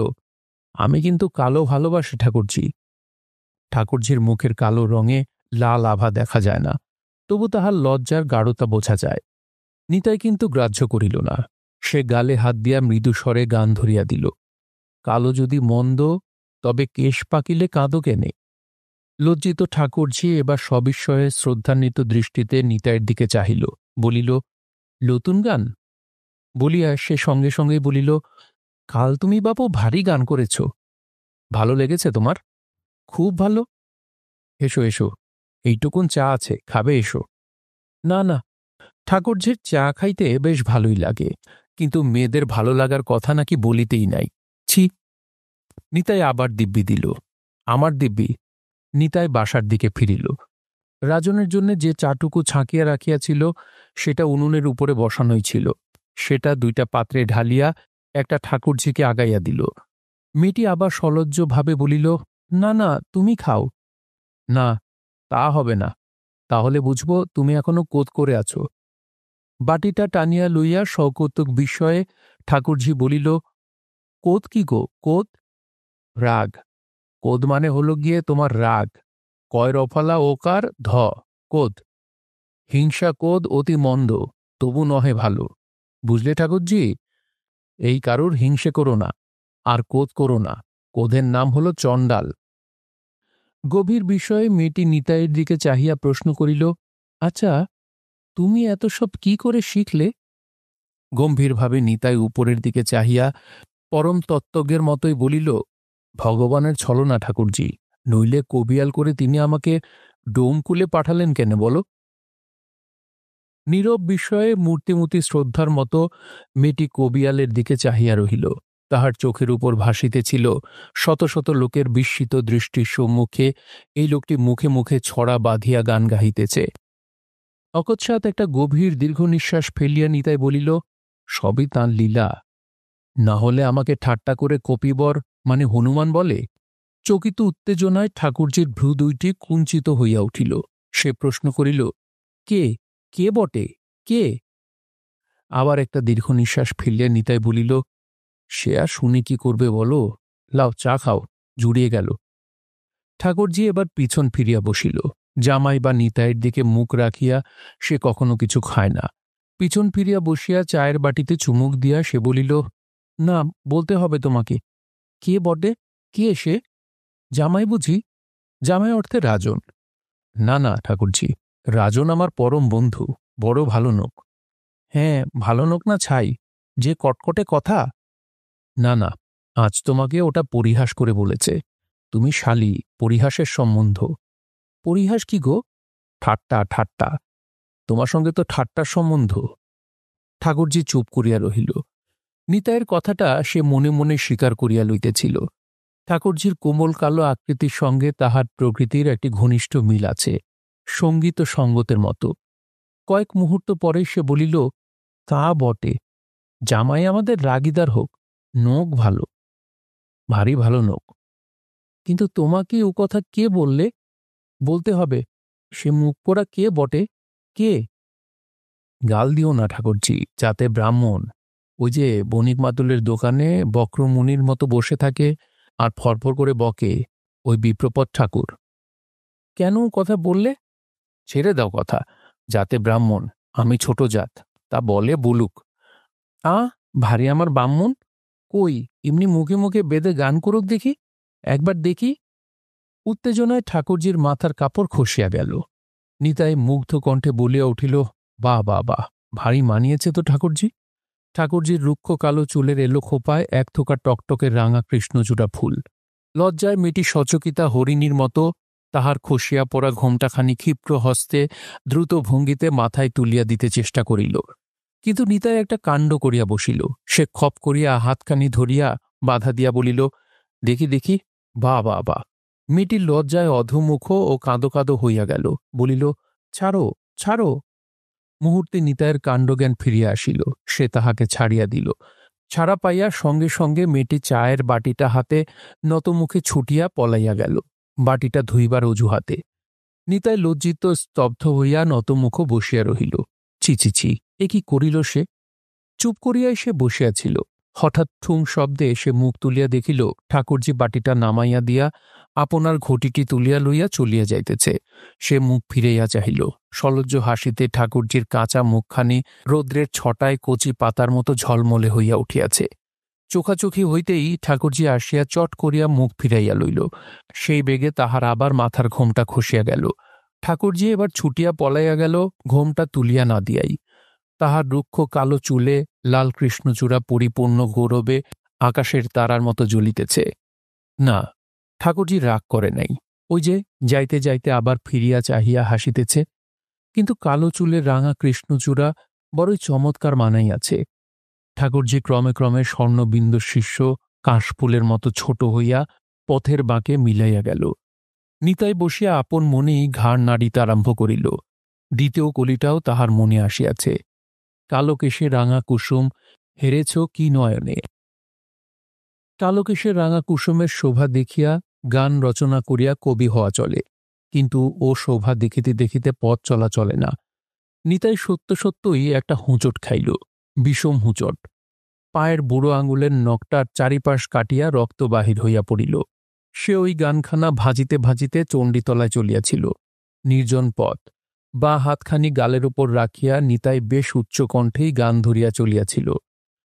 আমি কিন্তু কালো ভালোবাসি ঠাকুরজি। ঠাকুরজির মুখের কালো রঙে লাল আভা দেখা যায় না, তবু তাহার লজ্জার গাঢ়তা বোঝা যায়। নিতাই কিন্তু গ্রাহ্য করিল না, সে গালে হাত দিয়া মৃদু স্বরে গান ধরিয়া দিল, কালো যদি মন্দ, তবে কেশ পাকিলে কাঁদো কেনে। লজ্জিত ঠাকুরজি এবার সবিস্ময়ে শ্রদ্ধান্বিত দৃষ্টিতে নিতাইয়ের দিকে চাহিল, বলিল, নতুন গান? বলিয়া সে সঙ্গে সঙ্গেই বলিল, কাল তুমি বাপু ভারী গান করেছ, ভালো লেগেছে তোমার? খুব ভালো। এসো এসো, এইটুকুন চা আছে, খাবে, এসো। না না, ঠাকুরজির চা খাইতে বেশ ভালোই লাগে, কিন্তু মেয়েদের ভালো লাগার কথা নাকি বলিতেই নাই। ছি। নিতাই আবার দিব্যি দিল, আমার দিব্যি। নিতাই বাসার দিকে ফিরিল। রাজনের জন্য যে চাটুকু ছাঁকিয়া রাখিয়াছিল সেটা উনুনের উপরে বসানোই ছিল, সেটা 2টা পাত্রে ঢালিয়া একটা ঠাকুরজিকে আগাইয়া দিল। মেয়েটি আবার সলজ্জভাবে বলিল, না না, তুমি খাও। না, তা হবে না, তাহলে বুঝব তুমি এখনো কোদ করে আছো। বাটিটা টানিয়া লইয়া সকৌতুক বিস্ময়ে ঠাকুরজি বলিল, কোদ কি গো, কোদ? রাগ। কোদ মানে হল গিয়ে তোমার রাগ, কয় রফালা ওকার ধ, কোদ। হিংসা কোদ অতি মন্দ, তবু নহে ভালো, বুঝলে ঠাকুরজি? এই কারুর হিংসে করো না, আর কোদ করো না, কোদের নাম হল চণ্ডাল। গভীর বিষয়ে মেয়েটি নিতাইয়ের দিকে চাহিয়া প্রশ্ন করিল, আচ্ছা, তুমি এত সব কি করে শিখলে? গম্ভীরভাবে নিতাই উপরের দিকে চাহিয়া পরম তত্ত্বজ্ঞের মতোই বলিল, ভগবানের ছলনা ঠাকুরজি, নইলে কবিয়াল করে তিনি আমাকে ডোমকুলে পাঠালেন কেন বলো? নীরব বিষয়ে মূর্তিমূর্তি শ্রদ্ধার মতো মেয়েটি কবিয়ালের দিকে চাহিয়া রহিল। তাহার চোখের উপর ভাসিতেছিল শত শত লোকের বিস্মিত দৃষ্টির সম্মুখে এই লোকটি মুখে মুখে ছড়া বাঁধিয়া গান গাহিতেছে। অকস্মাৎ একটা গভীর দীর্ঘ নিঃশ্বাস ফেলিয়া নিতাই বলিল, সবই তাঁর লীলা, না হলে আমাকে ঠাট্টা করে কপিবর মানে হনুমান বলে? চকিত উত্তেজনায় ঠাকুরজির ভ্রু 2টি কুঞ্চিত হইয়া উঠিল। সে প্রশ্ন করিল, কে, কে বটে, কে? আবার একটা দীর্ঘ নিঃশ্বাস ফেলিয়া নিতাই বলিল, সে আর শুনে কি করবে বলো, লাও চা খাও, জুড়িয়ে গেল। ঠাকুরজি এবার পিছন ফিরিয়া বসিল। জামাই বা নিতাইয়ের দিকে মুখ রাখিয়া সে কখনো কিছু খায় না। পিছন ফিরিয়া বসিয়া চায়ের বাটিতে চুমুক দিয়া সে বলিল, না, বলতে হবে তোমাকে। কে বটে, কে সে? জামাই বুঝি? জামাই অর্থে রাজন। না না ঠাকুরজি, রাজন আমার পরম বন্ধু, বড় ভালো লোক। হ্যাঁ, ভালো লোক না ছাই, যে কটকটে কথা। না না, আজ তোমাকে ওটা পরিহাস করে বলেছে, তুমি শালি, পরিহাসের সম্বন্ধ। পরিহাস কি গো? ঠাট্টা, ঠাট্টা, তোমার সঙ্গে তো ঠাট্টার সম্বন্ধ। ঠাকুরজি চুপ করিয়া রহিল। নিতাইয়ের কথাটা সে মনে মনে স্বীকার করিয়া লইতেছিল। ঠাকুরজির কোমল কালো আকৃতির সঙ্গে তাহার প্রকৃতির একটি ঘনিষ্ঠ মিল আছে, সঙ্গীত ও সঙ্গতের মতো। কয়েক মুহূর্ত পরে সে বলিল, তা বটে, জামাই আমাদের রাগিদার হোক, নোক ভালো, ভারী ভালো নোক। কিন্তু তোমাকে ও কথা কে বললে? বলতে হবে, সে মুখ পোড়া কে বটে, কে? গাল দিও না ঠাকুরজি, যাতে ব্রাহ্মণ, ওই যে বণিক মাতুলের দোকানে বক্রমুনির মতো বসে থাকে আর ফরফর করে বকে, ওই বিপ্রপদ ঠাকুর। কেন কথা বললে? ছেড়ে দাও কথা, যাতে ব্রাহ্মণ, আমি ছোট জাত, তা বলে বলুক। ভারী আমার ব্রাহ্মণ, কই এমনি মুখে মুখে বেদে গান করুক দেখি, একবার দেখি। উত্তেজনায় ঠাকুরজির মাথার কাপড় খসিয়া গেল। নিতাই মুগ্ধ কণ্ঠে বলিয়া উঠিল, বাহ বাহ বাহ, ভারী মানিয়েছে তো ঠাকুরজি। ঠাকুরজির রুক্ষ কালো চুলের এলো খোপায় এক থোকা টকটকে রাঙা কৃষ্ণচূড়া ফুল। লজ্জায় মেয়েটি সচকিতা হরিণীর মতো তাহার খসিয়া পড়া ঘোমটাখানি ক্ষিপ্র হস্তে দ্রুত ভঙ্গিতে মাথায় তুলিয়া দিতে চেষ্টা করিল, কিন্তু নিতাই একটা কাণ্ড করিয়া বসিল। সে খপ করিয়া হাতখানি ধরিয়া বাধা দিয়া বলিল, দেখি দেখি, বা বা বা। মেয়েটির লজ্জায় অধোমুখ ও কাঁদো কাঁদো হইয়া গেল, বলিল, ছাড়ো ছাড়ো। মুহূর্তে নিতাইয়ের কাণ্ডজ্ঞান ফিরিয়া আসিল। সে তাহাকে ছাড়িয়া দিল। ছাড়া পাইয়া সঙ্গে সঙ্গে মেয়েটি চায়ের বাটিটা হাতে নতমুখে ছুটিয়া পলাইয়া গেল, বাটিটা ধুইবার অজুহাতে। নিতাই লজ্জিত স্তব্ধ হইয়া নতমুখ বসিয়া রহিল। ছি ছি ছি, এ কি করিল সে? চুপ করিয়াই সে বসিয়াছিল। হঠাৎ ঠুং শব্দে সে মুখ তুলিয়া দেখিল ঠাকুরজি বাটিটা নামাইয়া দিয়া আপনার ঘটিটি তুলিয়া লইয়া চলিয়া যাইতেছে। সে মুখ ফিরাইয়া চাহিল। সলজ্জ হাসিতে ঠাকুরজির কাঁচা মুখখানি রৌদ্রের ছটায় কচি পাতার মতো ঝলমলে হইয়া উঠিয়াছে। চোখাচোখি হইতেই ঠাকুরজি আসিয়া চট করিয়া মুখ ফিরাইয়া লইল। সেই বেগে তাহার আবার মাথার ঘোমটা খসিয়া গেল। ঠাকুরজি এবার ছুটিয়া পলাইয়া গেল, ঘোমটা তুলিয়া না দিয়াই। তাহার রুক্ষ কালো চুলে লাল কৃষ্ণচূড়া পরিপূর্ণ গৌরবে আকাশের তারার মতো জ্বলিতেছে। না, ঠাকুরজি রাগ করে নাই। ওই যে যাইতে যাইতে আবার ফিরিয়া চাহিয়া হাসিতেছে। কিন্তু কালো চুলের রাঙা কৃষ্ণচূড়া বড়ই চমৎকার মানাইয়াছে। ঠাকুরজি ক্রমে ক্রমে স্বর্ণবিন্দু শিষ্য কাশফুলের মতো ছোট হইয়া পথের বাঁকে মিলাইয়া গেল। নিতাই বসিয়া আপন মনেই ঘাড় নাড়িতে আরম্ভ করিল। দ্বিতীয় কলিটাও তাহার মনে আসিয়াছে। কালো কেশে রাঙা কুসুম, হেরেছ কি নয়নে। কালো কেশে রাঙা কুসুমের শোভা দেখিয়া গান রচনা করিয়া কবি হওয়া চলে, কিন্তু ও শোভা দেখিতে দেখিতে পথ চলা চলে না। নিতাই সত্য সত্যই একটা হুঁচট খাইল, বিষম হুঁচট। পায়ের বুড়ো আঙুলের নখটার চারিপাশ কাটিয়া রক্ত বাহির হইয়া পড়িল। সে ওই গানখানা ভাজিতে ভাজিতে চণ্ডীতলায় চলিয়াছিল। নির্জন পথ। বাঁ হাতখানি গালের উপর রাখিয়া নিতাই বেশ উচ্চকণ্ঠেই গান ধরিয়া চলিয়াছিল।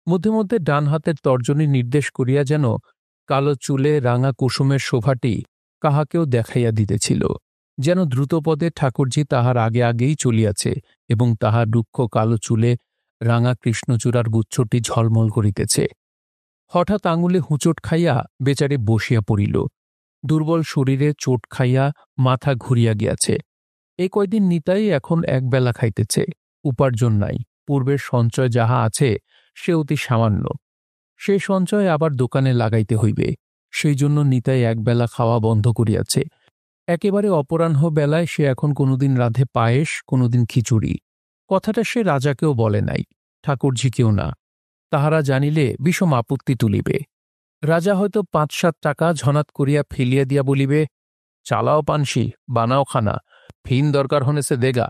মধ্যে মধ্যে ডান হাতের তর্জনী নির্দেশ করিয়া যেন কালো চুলে রাঙা কুসুমের শোভাটি কাহাকেও দেখাইয়া দিতেছিল, যেন দ্রুতপদে ঠাকুরজি তাহার আগে আগেই চলিয়াছে এবং তাহার রুক্ষ কালো চুলে রাঙা কৃষ্ণচূড়ার গুচ্ছটি ঝলমল করিতেছে। হঠাৎ আঙুলে হুঁচট খাইয়া বেচারি বসিয়া পড়িল। দুর্বল শরীরে চোট খাইয়া মাথা ঘুরিয়া গিয়াছে। এই কয়দিন নিতাই এখন একবেলা খাইতেছে। উপার্জন নাই। পূর্বের সঞ্চয় যাহা আছে সে অতি সামান্য। সে সঞ্চয় আবার দোকানে লাগাইতে হইবে। সেই জন্য নিতাই একবেলা খাওয়া বন্ধ করিয়াছে। একেবারে অপরাহ্ন বেলায় সে এখন কোনোদিন রাধে পায়েস, কোনোদিন খিচুড়ি। কথাটা সে রাজাকেও বলে নাই, ঠাকুরঝিকেও না। তাহারা জানিলে বিষম আপত্তি তুলিবে। রাজা হয়তো ৫-৭ টাকা ঝনাত করিয়া ফেলিয়া দিয়া বলিবে, চালাও পানসি, বানাও খানা, ফিন দরকার হনেছে দেগা।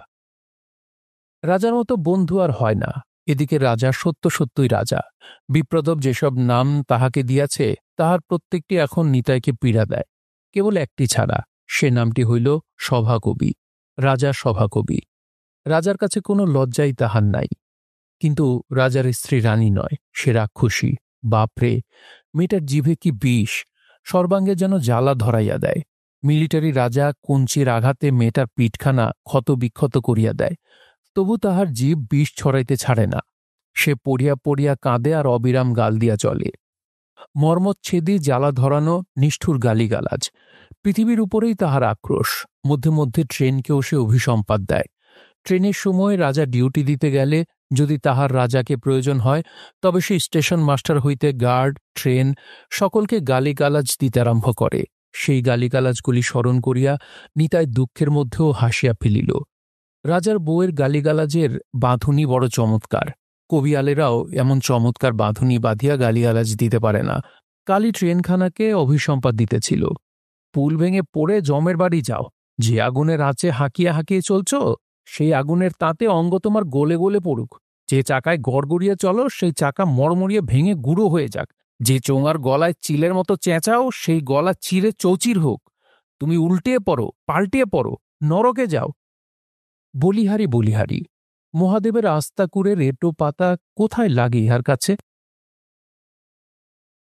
রাজার মতো বন্ধু আর হয় না। এদিকে রাজা সত্য সত্যই রাজা। বিপ্রদব যেসব নাম তাহাকে দিয়াছে তাহার প্রত্যেকটি এখন নিতাইকে পীড়া দেয়, কেবল একটি ছাড়া। সে নামটি হইল সভাকবি। রাজা সভাকবি। রাজার কাছে কোনো লজ্জাই তাহার নাই। কিন্তু রাজার স্ত্রী রানী নয়, সে রাক্ষসী। বাপরে, মেয়েটার জিভে কি বিষ! সর্বাঙ্গে যেন জ্বালা ধরাইয়া দেয়। মিলিটারি রাজা কঞ্চির আঘাতে মেয়েটার পিঠখানা ক্ষত বিক্ষত করিয়া দেয়, তবু তাহার জিভ বিষ ছড়াইতে ছাড়ে না। সে পড়িয়া পড়িয়া কাঁদে আর অবিরাম গাল দিয়া চলে। মর্মচ্ছেদী জ্বালা ধরানো নিষ্ঠুর গালিগালাজ। পৃথিবীর উপরেই তাহার আক্রোশ। মধ্যে মধ্যে ট্রেনকেও সে অভিসম্পাদ দেয়। ট্রেনের সময় রাজা ডিউটি দিতে গেলে যদি তাহার রাজাকে প্রয়োজন হয়, তবে সে স্টেশন মাস্টার হইতে গার্ড, ট্রেন সকলকে গালিগালাজ দিতে আরম্ভ করে। সেই গালিগালাজগুলি স্মরণ করিয়া নিতাই দুঃখের মধ্যেও হাসিয়া ফেলিল। রাজার বউয়ের গালিগালাজের বাঁধুনি বড় চমৎকার। কবিয়ালেরাও এমন চমৎকার বাঁধুনি বাঁধিয়া গালিগালাজ দিতে পারে না। কালি ট্রেনখানাকে অভিসম্পাদ দিতেছিল। পুল ভেঙে পড়ে জমের বাড়ি যাও। যে আগুনের আঁচে হাঁকিয়ে হাঁকিয়ে চলছ, সেই আগুনের তাতে অঙ্গ তোমার গলে গলে পড়ুক। যে চাকায় গড়গড়িয়ে চলো, সেই চাকা মরমরিয়ে ভেঙে গুঁড়ো হয়ে যাক। যে চোঙার গলায় চিলের মতো চেঁচাও, সেই গলা চিরে চৌচির হোক। তুমি উল্টিয়ে পড়ো, পাল্টিয়ে পড়ো, নরকে যাও। বলিহারি বলিহারি, মহাদেবের আস্তাকুরের এঁটো পাতা কোথায় লাগে ইহার কাছে?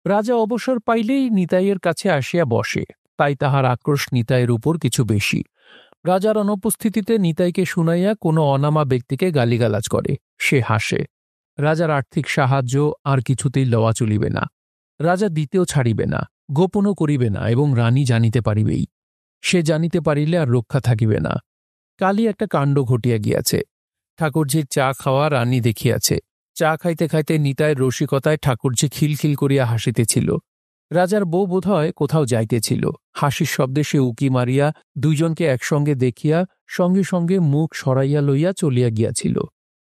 রাজা অবসর পাইলেই নিতাইয়ের কাছে আসিয়া বসে, তাই তাহার আক্রোশ নিতাইয়ের উপর কিছু বেশি। রাজার অনুপস্থিতিতে নিতাইকে শুনাইয়া কোনো অনামা ব্যক্তিকে গালিগালাজ করে। সে হাসে। রাজার আর্থিক সাহায্য আর কিছুতেই লওয়া চলিবে না। রাজা দিতেও ছাড়িবে না, গোপনও করিবে না, এবং রানী জানিতে পারিবেই। সে জানিতে পারিলে আর রক্ষা থাকিবে না। কালই একটা কাণ্ড ঘটিয়া গিয়াছে। ঠাকুরজির চা খাওয়া রানী দেখিয়াছে। চা খাইতে খাইতে নিতাইয়ের রসিকতায় ঠাকুরজি খিলখিল করিয়া হাসিতেছিল। রাজার বউ বোধহয় কোথাও যাইতেছিল। হাসির শব্দে সে উকি মারিয়া দুইজনকে একসঙ্গে দেখিয়া সঙ্গে সঙ্গে মুখ সরাইয়া লইয়া চলিয়া গিয়াছিল।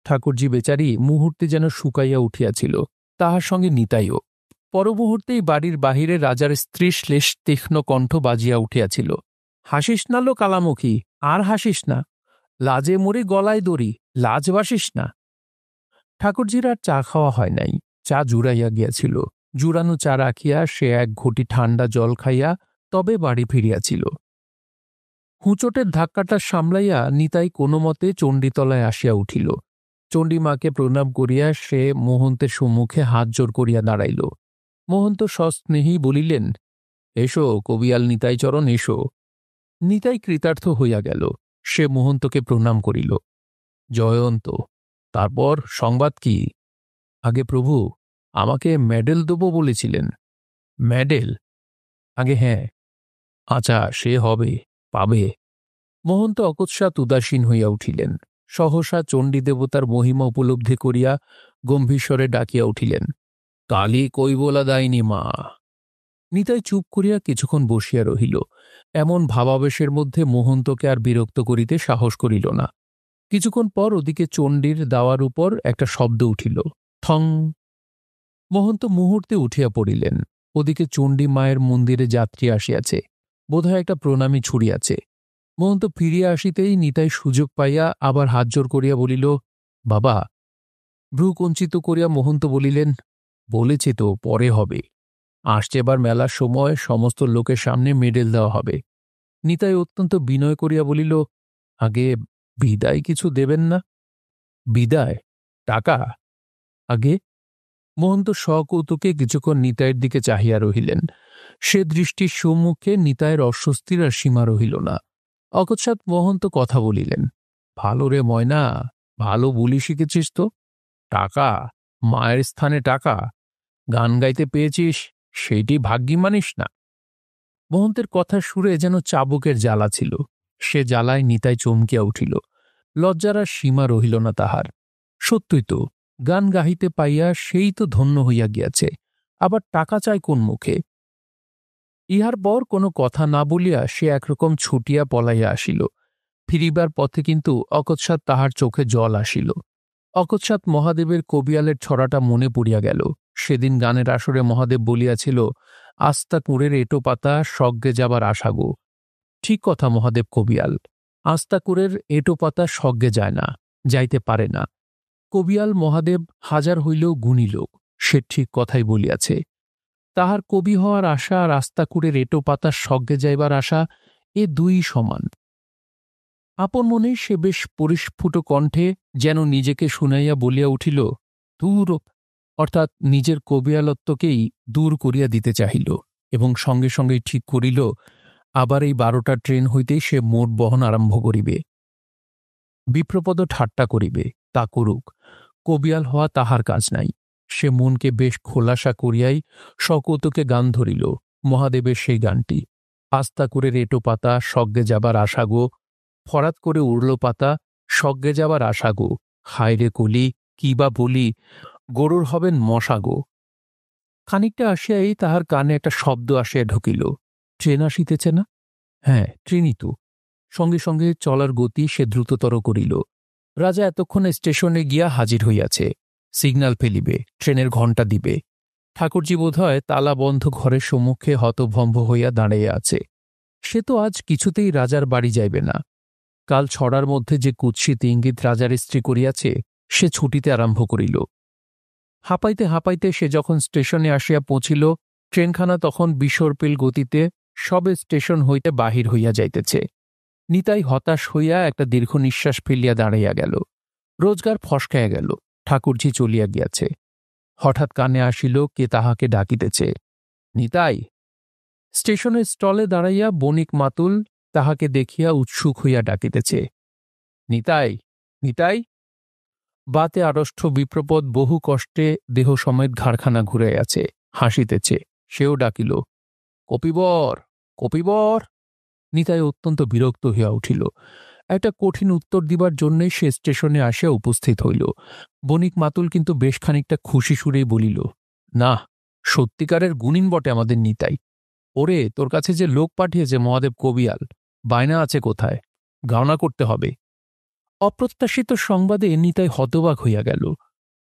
ঠাকুরজি বেচারি মুহূর্তে যেন শুকাইয়া উঠিয়াছিল, তাহার সঙ্গে নিতাইও। পরমুহূর্তেই বাড়ির বাহিরে রাজার স্ত্রী শ্লেষ তীক্ষ্ণ কণ্ঠ বাজিয়া উঠিয়াছিল, হাসিস না লো কালামুখী, আর হাসিস না, লাজে মরে গলায় দড়ি, লাজ বাসিস না। ঠাকুরজির আর চা খাওয়া হয় নাই, চা জুড়াইয়া গিয়াছিল। জুড়ানো চা রাখিয়া সে এক ঘটি ঠান্ডা জল খাইয়া তবে বাড়ি ফিরিয়াছিল। হুঁচটের ধাক্কাটা সামলাইয়া নিতাই কোনো মতে চণ্ডীতলায় আসিয়া উঠিল। চণ্ডীমাকে প্রণাম করিয়া সে মহন্তের সম্মুখে হাত জোর করিয়া দাঁড়াইল। মহন্ত সস্নেহী বলিলেন, এসো কবিয়াল নিতাইচরণ, এসো। নিতাই কৃতার্থ হইয়া গেল। সে মহন্তকে প্রণাম করিল। জয়ন্ত, তারপর সংবাদ কি? আগে প্রভু, আমাকে মেডেল দেব বলেছিলেন। মেডেল? আগে হ্যাঁ। আচ্ছা, সে হবে, পাবে। মহন্ত অকস্মাৎ উদাসীন হইয়া উঠিলেন। সহসা চণ্ডী দেবতার মহিমা উপলব্ধি করিয়া গম্ভীরস্বরে ডাকিয়া উঠিলেন, কালী কৈবলা দায়নি মা। নিতাই চুপ করিয়া কিছুক্ষণ বসিয়া রহিল। এমন ভাবাবেশের মধ্যে মহন্তকে আর বিরক্ত করিতে সাহস করিল না। কিছুক্ষণ পর ওদিকে চণ্ডীর দাওয়ার উপর একটা শব্দ উঠিল, থং। মহন্ত মুহূর্তে উঠিয়া পড়িলেন। ওদিকে চণ্ডী মায়ের মন্দিরে যাত্রী আসিয়াছে, বোধহয় একটা প্রণামী ছুড়িয়াছে। মহন্ত ফিরিয়া আসিতেই নিতাই সুযোগ পাইয়া আবার হাত জোর করিয়া বলিল, বাবা। ভ্রু কঞ্চিত করিয়া মহন্ত বলিলেন, বলেছে তো পরে হবে, আসছে এবার মেলার সময় সমস্ত লোকের সামনে মেডেল দেওয়া হবে। নিতাই অত্যন্ত বিনয় করিয়া বলিল, আগে বিদায় কিছু দেবেন না? বিদায়? টাকা? আগে? মহন্ত সকৌতুকে কিছুক্ষণ নিতাইয়ের দিকে চাহিয়া রহিলেন। সে দৃষ্টির সম্মুখে নিতাইয়ের অস্বস্তির আর সীমা রহিল না। অকস্মাৎ মহন্ত কথা বলিলেন, ভালো রে ময়না, ভালো বুলি শিখেছিস তো। টাকা? মায়ের স্থানে টাকা? গান গাইতে পেয়েছিস, সেইটি ভাগ্যি মানিস না? মহন্তের কথার সুরে যেন চাবুকের জ্বালা ছিল। সে জ্বালায় নিতাই চমকিয়া উঠিল। লজ্জার আর সীমা রহিল না তাহার। সত্যই তো, গান গাহিতে পাইয়া সেই তো ধন্য হইয়া গিয়াছে, আবার টাকা চায় কোন মুখে? ইহার পর কোনো কথা না বলিয়া সে একরকম ছুটিয়া পলাইয়া আসিল। ফিরিবার পথে কিন্তু অকস্মাৎ তাহার চোখে জল আসিল। অকস্মাৎ মহাদেবের কবিয়ালের ছড়াটা মনে পড়িয়া গেল। সেদিন গানের আসরে মহাদেব বলিয়াছিল, আস্তা কুঁড়ের এঁটো পাতা স্বর্গে যাবার আশা গো। ঠিক কথা মহাদেব কবিয়াল, আস্তা কুঁড়ের এঁটো পাতা স্বর্গে যায় না, যাইতে পারে না। কবিয়াল মহাদেব হাজার হইলেও গুণী লোক, সে ঠিক কথাই বলিয়াছে। তাহার কবি হওয়ার আশা আর আস্তা কুঁড়ের এঁটো পাতার স্বর্গে যাইবার আশা, এ দুই সমান। আপন মনেই সে বেশ পরিস্ফুট কণ্ঠে যেন নিজেকে শুনাইয়া বলিয়া উঠিল, দূর, অর্থাৎ নিজের কবিয়ালত্বকেই দূর করিয়া দিতে চাহিল, এবং সঙ্গে সঙ্গেই ঠিক করিল আবার এই 12টা ট্রেন হইতেই সে মোট বহন আরম্ভ করিবে। বিপ্রপদ ঠাট্টা করিবে, তা করুক, কবিয়াল হওয়া তাহার কাজ নাই। সে মনকে বেশ খোলাসা করিয়াই সকৌতুকে গান ধরিল, মহাদেবের সেই গানটি, আস্তা করে রেটো পাতা স্বর্গে যাবার আশা গো, ফরাত করে উড়ল পাতা স্বর্গে যাবার আশা গো, হায় রে কলি, কি বা বলি, গরুর হবেন মশা গো। খানিকটা আসিয়াই তাহার কানে একটা শব্দ আসিয়া ঢুকিল, ট্রেন আসিতেছে না? হ্যাঁ, ট্রেনই তো। সঙ্গে সঙ্গে চলার গতি সে দ্রুততর করিল। রাজা এতক্ষণে স্টেশনে গিয়া হাজির হইয়াছে, সিগন্যাল ফেলিবে, ট্রেনের ঘণ্টা দিবে। ঠাকুরজি বোধহয় তালাবন্ধ ঘরের সম্মুখে হতভম্ব হইয়া দাঁড়াইয়া আছে। সে তো আজ কিছুতেই রাজার বাড়ি যাইবে না। কাল ছড়ার মধ্যে যে কুৎসিত ইঙ্গিত রাজার স্ত্রী করিয়াছে, সে ছুটিতে আরম্ভ করিল। হাঁপাইতে হাঁপাইতে সে যখন স্টেশনে আসিয়া পৌঁছিল, ট্রেনখানা তখন বিসর্পিল গতিতে সবে স্টেশন হইতে বাহির হইয়া যাইতেছে। নিতাই হতাশ হইয়া একটা দীর্ঘ নিঃশ্বাস ফেলিয়া দাঁড়াইয়া গেল। রোজগার ফসকাইয়া গেল, ঠাকুরজি চলিয়া গিয়াছে। হঠাৎ কানে আসিল কে তাহাকে ডাকিতেছে, নিতাই। স্টেশনের স্টলে দাঁড়াইয়া বণিক মাতুল তাহাকে দেখিয়া উৎসুক হইয়া ডাকিতেছে, নিতাই, নিতাই। বাতে আড়ষ্ঠ বিপ্রপদ বহু কষ্টে দেহ সমেত ঘাড়খানা ঘুরাইয়াছে, হাসিতেছে। সেও ডাকিল, কপিবর, কপিবর। নিতাই অত্যন্ত বিরক্ত হইয়া উঠিল। একটা কঠিন উত্তর দিবার জন্যই সে স্টেশনে আসিয়া উপস্থিত হইল। বণিক মাতুল কিন্তু বেশ খানিকটা খুশি সুরেই বলিল, না, সত্যিকারের গুণিন বটে আমাদের নিতাই। ওরে, তোর কাছে যে লোক পাঠিয়েছে মহাদেব কবিয়াল, বায়না আছে কোথায়? গণনা করতে হবে। অপ্রত্যাশিত সংবাদে নিতাই হতবাক হইয়া গেল।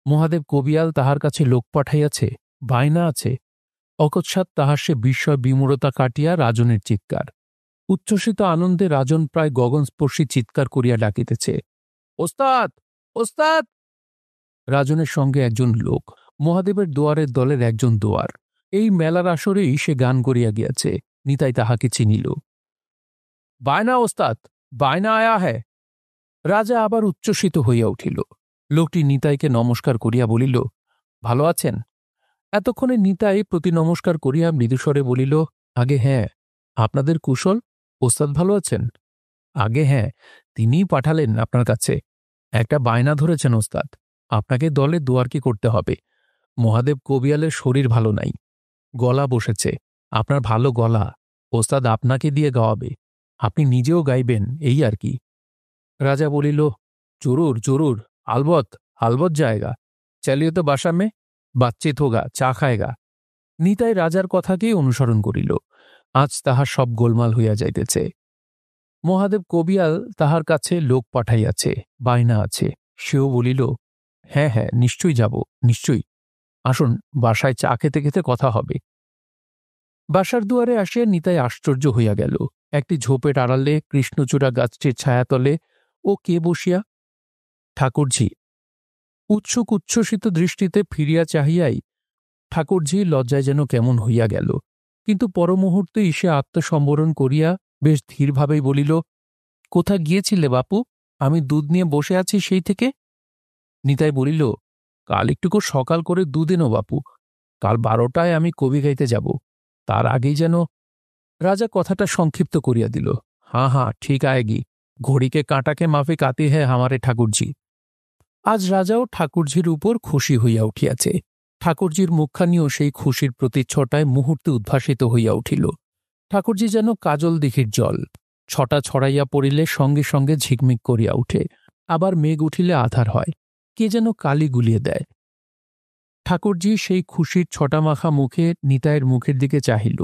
মহাদেব কবিয়াল তাহার কাছে লোক পাঠাইয়াছে, বায়না আছে। অকস্মাৎ তাহার সে বিস্ময় বিমূঢ়তা কাটিয়া রাজনের চিৎকার। উচ্ছ্বসিত আনন্দে রাজন প্রায় গগনস্পর্শী চিৎকার করিয়া ডাকিতেছে, ওস্তাদ, ওস্তাদ! রাজনের সঙ্গে একজন লোক, মহাদেবের দোয়ারের দলের একজন দোয়ার। এই মেলার আসরেই সে গান করিয়া গিয়াছে। নিতাই তাহাকে চিনিল। বায়না ওস্তাদ, বায়না আয়া হ্যায়। রাজা আবার উচ্ছ্বসিত হইয়া উঠিল। লোকটি নিতাইকে নমস্কার করিয়া বলিল, ভালো আছেন? এতক্ষণে নিতাই প্রতি নমস্কার করিয়া মৃদুস্বরে বলিল, আগে হ্যাঁ। আপনাদের কুশল? ওস্তাদ ভালো আছেন? আগে হ্যাঁ, তিনিই পাঠালেন আপনার কাছে। একটা বায়না ধরেছেন ওস্তাদ, আপনাকে দলে দোয়ারকি করতে হবে। মহাদেব কবিয়ালের শরীর ভালো নাই, গলা বসেছে। আপনার ভালো গলা, ওস্তাদ আপনাকে দিয়ে গাওয়াবে। আপনি নিজেও গাইবেন, এই আর কি। রাজা বলিল, জরুর জরুর, আলবত আলবত যায়গা। চালিয়ে তো বাসা মে বাচ্চিত হোগা, চা খায়গা। নিতাই রাজার কথাকেই অনুসরণ করিল। আজ তাহার সব গোলমাল হইয়া যাইতেছে। মহাদেব কবিয়াল তাহার কাছে লোক পাঠাইয়াছে, বায়না আছে। সেও বলিল, হ্যাঁ হ্যাঁ, নিশ্চয়ই যাব, নিশ্চয়ই। আসুন, বাসায় চা খেতে খেতে কথা হবে। বাসার দুয়ারে আসিয়া নিতাই আশ্চর্য হইয়া গেল। একটি ঝোপের আড়ালে কৃষ্ণচূড়া গাছটির ছায়াতলে ও কে বসিয়া? ঠাকুরঝি। উৎসুক উচ্ছ্বসিত দৃষ্টিতে ফিরিয়া চাহিয়াই ঠাকুরঝি লজ্জায় যেন কেমন হইয়া গেল। কিন্তু পরমুহূর্তেই সে আত্মসম্বরণ করিয়া বেশ ধীরভাবেই বলিল, কোথা গিয়েছিলে বাপু? আমি দুধ নিয়ে বসে আছি সেই থেকে। নিতাই বলিল, কাল একটুকু সকাল করে দুধ এনো বাপু। কাল 12টায় আমি কবি গাইতে যাব। তার আগেই যেন। রাজা কথাটা সংক্ষিপ্ত করিয়া দিল, হাঁ হাঁ, ঠিক আয়েগি। ঘড়িকে কাঁটাকে মাফিক আতি হ্যাঁ হামারে ঠাকুরঝি। আজ রাজাও ঠাকুরঝির উপর খুশি হইয়া উঠিয়াছে। ঠাকুরঝির মুখখানিও সেই খুশির প্রতিচ্ছটায় মুহূর্তে উদ্ভাসিত হইয়া উঠিল। ঠাকুরঝি যেন কাজল দিঘির জল, ছটা ছড়াইয়া পড়িলে সঙ্গে সঙ্গে ঝিকমিক করিয়া উঠে, আবার মেঘ উঠিলে আধার হয়, কে যেন কালি গুলিয়ে দেয়। ঠাকুরঝি সেই খুশির ছটামাখা মুখে নিতাইয়ের মুখের দিকে চাহিল।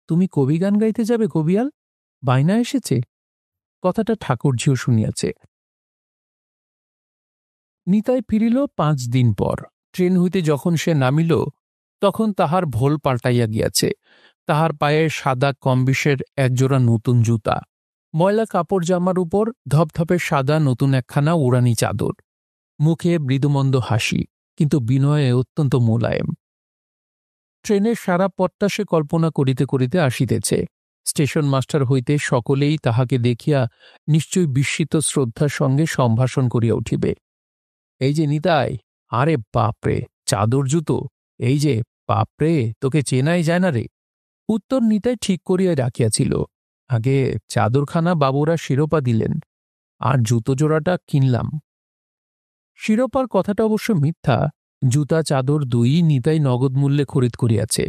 তুমি কবি গান গাইতে যাবে কবিয়াল? বায়না এসেছে? কথাটা ঠাকুরঝিও শুনিয়াছে। নিতাই ফিরিল 5 দিন পর। ট্রেন হইতে যখন সে নামিল, তখন তাহার ভোল পাল্টাইয়া গিয়াছে। তাহার পায়ে সাদা কমবিসের একজোড়া নতুন জুতা, ময়লা কাপড় জামার উপর ধপধপে সাদা নতুন একখানা উড়ানি চাদর, মুখে মৃদুমন্দ হাসি, কিন্তু বিনয়ে অত্যন্ত মোলায়েম। ট্রেনের সারা পথটা সে কল্পনা করিতে করিতে আসিতেছে। স্টেশন মাস্টার হইতে সকলেই তাহাকে দেখিয়া নিশ্চয়ই বিস্মিত শ্রদ্ধার সঙ্গে সম্ভাষণ করিয়া উঠিবে। এই যে নিতাই, আরে বাপরে, চাদর জুতো, এই যে, বাপরে, তোকে চেনাই যায় না রে। উত্তর নিতাই ঠিক করিয়া রাখিয়াছিল। আগে চাদরখানা বাবুরা শিরোপা দিলেন, আর জুতো জোড়াটা কিনলাম। শিরোপার কথাটা অবশ্য মিথ্যা। জুতা চাদর দুই নিতাই নগদ মূল্যে খরিদ করিয়াছে।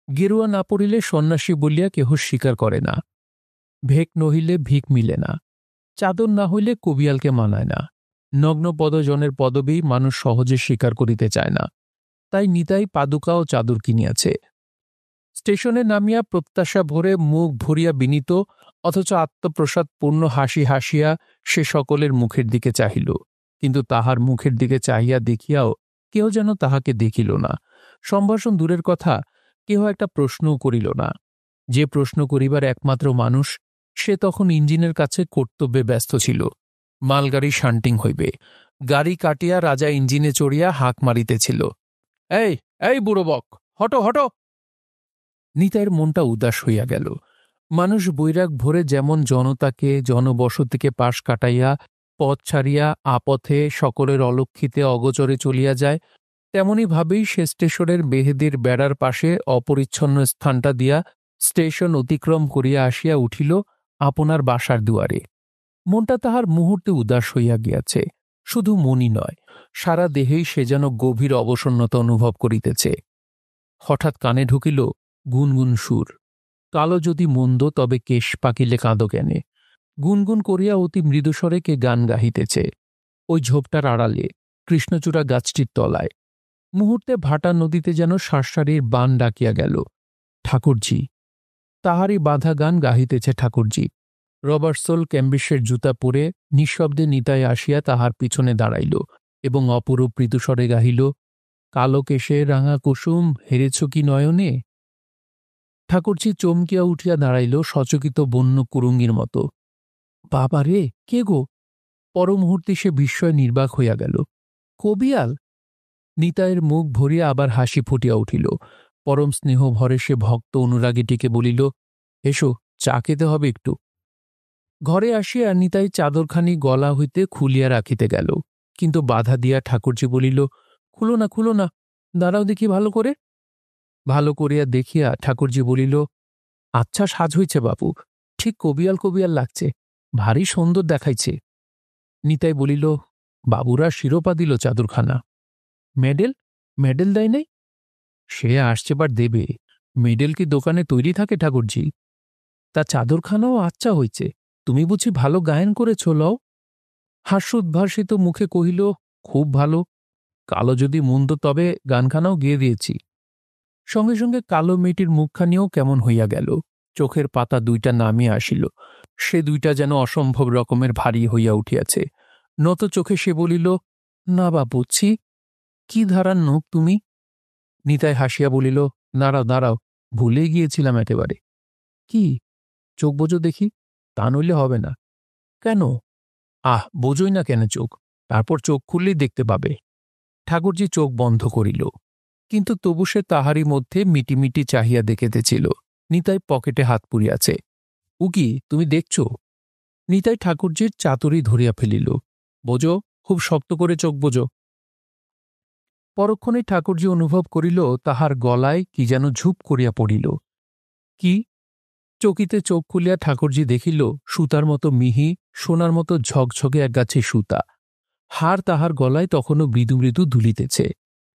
গেরুয়া না পড়িলে সন্ন্যাসী বলিয়া কেহ স্বীকার করে না। ভেক নহিলে ভিক মিলে না। চাদর না হইলে কবিয়ালকে মানায় না। নগ্ন পদজনের পদবী মানুষ সহজে স্বীকার করিতে চায় না। তাই নিতাই পাদুকা ও চাদর কিনিয়াছে। স্টেশনে নামিয়া প্রত্যাশা ভরে মুখ ভরিয়া বিনীত অথচ আত্মপ্রসাদপূর্ণ হাসি হাসিয়া সে সকলের মুখের দিকে চাহিল। কিন্তু তাহার মুখের দিকে চাহিয়া দেখিয়াও কেহ যেন তাহাকে দেখিল না। সম্ভাষণ দূরের কথা, কেহ একটা প্রশ্নও করিল না। যে প্রশ্ন করিবার একমাত্র মানুষ, সে তখন ইঞ্জিনের কাছে কর্তব্যে ব্যস্ত ছিল। মালগাড়ি শান্টিং হইবে। গাড়ি কাটিয়া রাজা ইঞ্জিনে চড়িয়া হাঁক মারিতেছিল, এই এই বুড়ো বক, হটো হটো। নিতাইয়ের মনটা উদাস হইয়া গেল। মানুষ বৈরাগ ভরে যেমন জনতাকে জনবসতিকে পাশ কাটাইয়া পথ ছাড়িয়া আপথে সকলের অলক্ষিতে অগোচরে চলিয়া যায়, তেমনি ভাবেই সে স্টেশনের বেহেদির বেড়ার পাশে অপরিচ্ছন্ন স্থানটা দিয়া স্টেশন অতিক্রম করিয়া আসিয়া উঠিল আপনার বাসার দুয়ারে। মনটা তাহার মুহূর্তে উদাস হইয়া গিয়াছে। শুধু মনই নয়, সারা দেহেই সে যেন গভীর অবসন্নতা অনুভব করিতেছে। হঠাৎ কানে ঢুকিল গুনগুন সুর, কালো যদি মন্দ তবে কেশ পাকিলে কাঁদো কেনে। গুনগুন করিয়া অতি মৃদুস্বরে কে গান গাহিতেছে ওই ঝোপটার আড়ালে, কৃষ্ণচূড়া গাছটির তলায়। মুহূর্তে ভাটা নদীতে যেন সারসারির বান ডাকিয়া গেল। ঠাকুরজি, তাহারই বাঁধা গান গাহিতেছে ঠাকুরজি। রবার্টসোল ক্যাম্বিসের জুতা পরে নিঃশব্দে নিতাই আসিয়া তাহার পিছনে দাঁড়াইল এবং অপরূপ মৃদুস্বরে গাহিল, কালো কেশে রাঙা কুসুম হেরেছ কি নয়নে। ঠাকুরজি চমকিয়া উঠিয়া দাঁড়াইল সচকিত বন্য কুরুঙ্গির মতো। বাবা রে, কে গো? পরমুহূর্তে সে বিস্ময় নির্বাক হইয়া গেল। কবিয়াল! নিতাইয়ের মুখ ভরিয়া আবার হাসি ফুটিয়া উঠিল। পরম স্নেহ ভরে সে ভক্ত অনুরাগীটিকে বলিল, এসো, চা খেতে হবে একটু। ঘরে আসিয়া নিতাই চাদরখানি গলা হইতে খুলিয়া রাখিতে গেল, কিন্তু বাধা দিয়া ঠাকুরজি বলিল, খুলো না, খুলো না, দাঁড়াও দেখি ভালো করে। ভালো করিয়া দেখিয়া ঠাকুরজি বলিল, আচ্ছা সাজ হইছে বাপু, ঠিক কবিয়াল কবিয়াল লাগছে, ভারী সুন্দর দেখাইছে। নিতাই বলিল, বাবুরা শিরোপা দিল চাদরখানা। মেডেল? মেডেল দেয় নাই? সে আসছেবার দেবে। মেডেল কি দোকানে তৈরি থাকে ঠাকুরজি? তা চাদরখানাও আচ্ছা হইছে, তুমি বুঝি ভালো গায়ন করেছ লও? হাস্য উদ্ভাসিত মুখে কহিল, খুব ভালো। কালো যদি মন্দ তবে গানখানাও গেয়ে দিয়েছি। সঙ্গে সঙ্গে কালো মেয়েটির মুখখানিও কেমন হইয়া গেল, চোখের পাতা দুইটা নামিয়া আসিল। সে দুইটা যেন অসম্ভব রকমের ভারী হইয়া উঠিয়াছে। নত চোখে সে বলিল, না বা বুঝছি, কি ধারার নোক তুমি? নিতাই হাসিয়া বলিল, দাঁড়াও দাঁড়াও, ভুলে গিয়েছিলাম একেবারে। কি? চোখ বোঝো দেখি। তা নইলে হবে না। কেন? বোঝোই না কেন চোখ? তারপর চোখ খুললেই দেখতে পাবে। ঠাকুরজি চোখ বন্ধ করিল, কিন্তু তবু সে তাহারই মধ্যে মিটিমিটি চাহিয়া দেখিতেছিল। নিতাই পকেটে হাত পুরিয়াছে। উকি, তুমি দেখছ? নিতাই ঠাকুরজির চাতুরি ধরিয়া ফেলিল। বোঝো, খুব শক্ত করে চোখ বোঝো। পরক্ষণে ঠাকুরজি অনুভব করিল তাহার গলায় কি যেন ঝুপ করিয়া পড়িল। কি? চকিতে চোখ খুলিয়া ঠাকুরজি দেখিল সুতার মতো মিহি, সোনার মতো ঝকঝকে একগাছি সুতা। হার তাহার গলায় তখনও মৃদু মৃদু দুলিতেছে।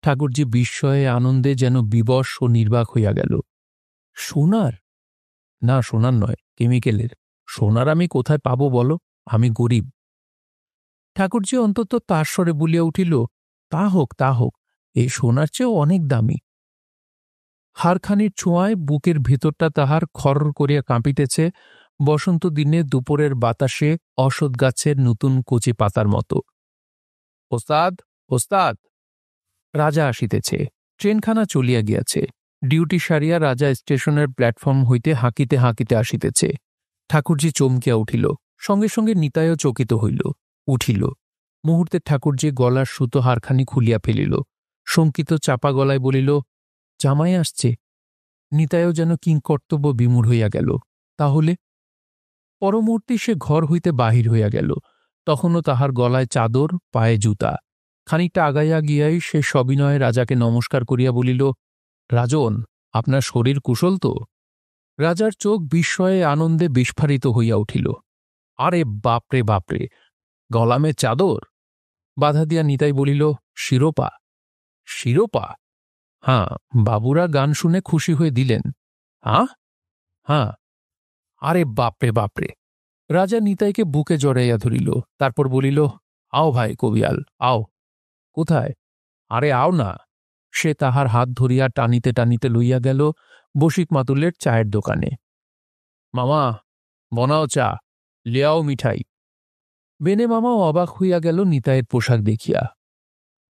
ঠাকুরজি বিস্ময়ে আনন্দে যেন বিবশ ও নির্বাক হইয়া গেল। সোনার? না, সোনার নয়, কেমিক্যালের। সোনার আমি কোথায় পাব বলো? আমি গরিব। ঠাকুরজি অন্তত তার স্বরে বলিয়া উঠিল, তা হোক, তা হোক, এই সোনার চেয়েও অনেক দামি। হারখানির ছোঁয়ায় বুকের ভেতরটা তাহার খরর করিয়া কাঁপিতেছে, বসন্ত দিনে দুপুরের বাতাসে অশ্বত্থ গাছের নতুন কচি পাতার মতো। ওস্তাদ, ওস্তাদ! রাজা আসিতেছে। ট্রেনখানা চলিয়া গিয়াছে। ডিউটি সারিয়া রাজা স্টেশনের প্ল্যাটফর্ম হইতে হাঁকিতে হাঁকিতে আসিতেছে। ঠাকুরজি চমকিয়া উঠিল, সঙ্গে সঙ্গে নিতাইও চকিত হইল, উঠিল। মুহূর্তে ঠাকুরজি গলার সুতো হারখানি খুলিয়া ফেলিল। শঙ্কিত চাপা গলায় বলিল, জামাই আসছে। নিতাইও যেন কিংকর্তব্য বিমূঢ় হইয়া গেল। তাহলে? পরমুহূর্তে সে ঘর হইতে বাহির হইয়া গেল। তখনও তাহার গলায় চাদর, পায়ে জুতা। খানিকটা আগাইয়া গিয়াই সে সবিনয়ে রাজাকে নমস্কার করিয়া বলিল, রাজন, আপনার শরীর কুশল তো? রাজার চোখ বিস্ময়ে আনন্দে বিস্ফারিত হইয়া উঠিল। আরে বাপরে বাপরে, গলামে চাদর! বাধা দিয়া নিতাই বলিল, শিরোপা। শিরোপা? হাঁ, বাবুরা গান শুনে খুশি হয়ে দিলেন। হাঁ। আরে বাপরে বাপরে! রাজা নিতাইকে বুকে জড়াইয়া ধরিল, তারপর বলিল, আও ভাই কবিয়াল, আও। কোথায়? আরে আও না। সে তাহার হাত ধরিয়া টানিতে টানিতে লইয়া গেল বসিক মাতুলের চায়ের দোকানে। মামা, বনাও চা, লিয়াও মিঠাই। বেনে মামাও অবাক হইয়া গেল নিতাইয়ের পোশাক দেখিয়া।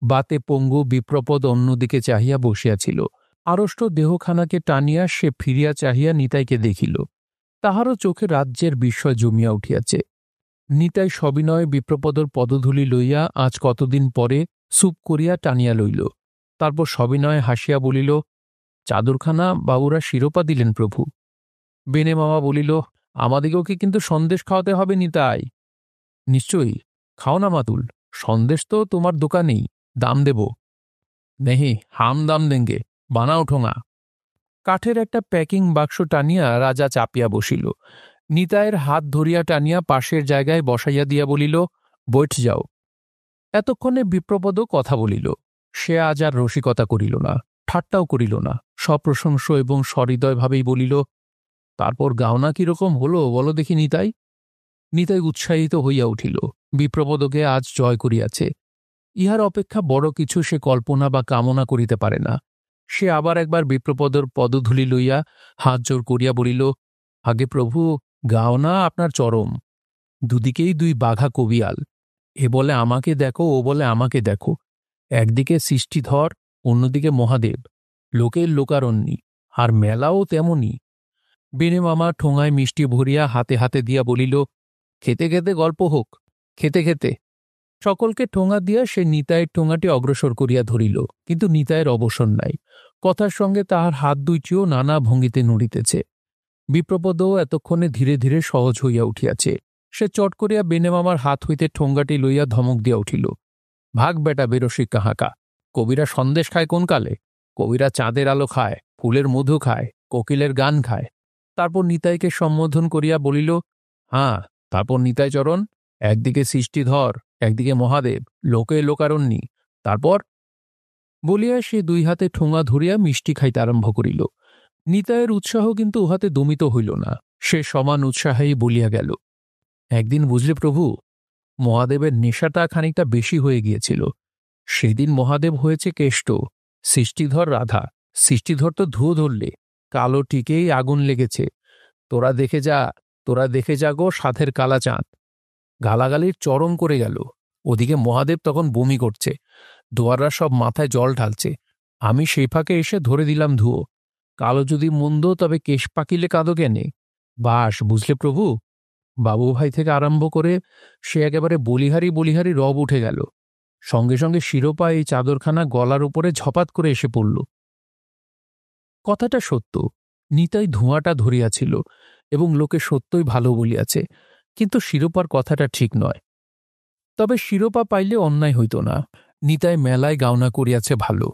বাতে পঙ্গু বিপ্রপদ অন্যদিকে চাহিয়া বসিয়াছিল। আড়ষ্ট দেহখানাকে টানিয়া সে ফিরিয়া চাহিয়া নিতাইকে দেখিল। তাহারও চোখে রাজ্যের বিস্ময় জমিয়া উঠিয়াছে। নিতাই সবিনয়ে বিপ্রপদর পদধূলি লইয়া আজ কতদিন পরে সুপ করিয়া টানিয়া লইল। তারপর সবিনয়ে হাসিয়া বলিল, চাদরখানা বাবুরা শিরোপা দিলেন প্রভু। বেনে মামা বলিল, আমাদিগকে কিন্তু সন্দেশ খাওয়াতে হবে নিতাই। নিশ্চয়ই, খাও না মাতুল, সন্দেশ তো তোমার দোকানেই, দাম দেব। নেহি, হাম দাম দেঙ্গে, বানাও ঠোঙা। কাঠের একটা প্যাকিং বাক্স টানিয়া রাজা চাপিয়া বসিল। নিতাইয়ের হাত ধরিয়া টানিয়া পাশের জায়গায় বসাইয়া দিয়া বলিল, বৈঠ যাও। এতক্ষণে বিপ্রপদও কথা বলিল। সে আজ আর রসিকতা করিল না, ঠাট্টাও করিল না, সপ্রশংস এবং সহৃদয়ভাবেই বলিল, তারপর গাওনা কিরকম হলো বলো দেখি নিতাই। নিতাই উৎসাহিত হইয়া উঠিল, বিপ্রপদকে আজ জয় করিয়াছে, ইহার অপেক্ষা বড় কিছু সে কল্পনা বা কামনা করিতে পারে না। সে আবার একবার বিপ্রপদর পদধূলি লইয়া হাত জোর করিয়া বলিল, আগে প্রভু, গাওনা আপনার চরম। দুদিকেই দুই বাঘা কবিয়াল, এ বলে আমাকে দেখো, ও বলে আমাকে দেখো। একদিকে সৃষ্টিধর, অন্যদিকে মহাদেব, লোকের লোকারণ্যী, আর মেলাও তেমনি। বেনে মামা ঠোঙায় মিষ্টি ভরিয়া হাতে হাতে দিয়া বলিল, খেতে খেতে গল্প হোক, খেতে খেতে। সকলকে ঠোঙা দিয়া সে নিতাইয়ের ঠোঙাটি অগ্রসর করিয়া ধরিল, কিন্তু নিতাইয়ের অবসর নাই। কথার সঙ্গে তাহার হাত দুইটিও নানা ভঙ্গিতে নড়িতেছে। বিপ্রপদও এতক্ষণে ধীরে ধীরে সহজ হইয়া উঠিয়াছে। সে চট করিয়া বেনে মামার হাত হইতে ঠোঙ্গাটি লইয়া ধমক দিয়া উঠিল, ভাগ বেটা বেরসি কাহাকা। কবিরা সন্দেশ খায় কোন কালে? কবিরা চাঁদের আলো খায়, ফুলের মধু খায়, কোকিলের গান খায়। তারপর নিতাইকে সম্বোধন করিয়া বলিল, হাঁ, তারপর নিতাইচরণ, একদিকে সৃষ্টিধর, একদিকে মহাদেব, লোকে লোকারণ্যী, তারপর বলিয়া সে দুই হাতে ঠোঙা ধরিয়া মিষ্টি খাইতে আরম্ভ করিল। নিতাইয়ের উৎসাহ কিন্তু উহাতে দমিত হইল না। সে সমান উৎসাহেই বলিয়া গেল, একদিন বুঝলে প্রভু, মহাদেবের নেশাটা খানিকটা বেশি হয়ে গিয়েছিল। সেদিন মহাদেব হয়েছে কেষ্ট, সৃষ্টিধর রাধা। সৃষ্টিধর তো ধুয়ো ধরলে, কালো টিকেই আগুন লেগেছে। তোরা দেখে যা, তোরা দেখে যা গো সাধের কালা চাঁদ। গালাগালির চরম করে গেল। ওদিকে মহাদেব তখন বমি করছে, দোয়াররা সব মাথায় জল ঢালছে। আমি সেই ফাঁকে এসে ধরে দিলাম ধুয়ো। কালো যদি মন্দ, তবে কেশ পাকিলে কাঁদো কেনে? বাস, বুঝলে প্রভু। বাবুভাই থেকে আরম্ভ করে সে একেবারে বলিহারি বলিহারি রব উঠে গেল। সঙ্গে সঙ্গে শিরোপা এই চাদরখানা গলার উপরে ঝপাত করে এসে পড়ল। কথাটা সত্য, নিতাই ধোঁয়াটা ধরিয়াছিল এবং লোকে সত্যই ভালো বলিয়াছে, কিন্তু শিরোপার কথাটা ঠিক নয়। তবে শিরোপা পাইলে অন্যায় হইত না। নিতাই মেলায় গাওনা করিয়াছে ভালো।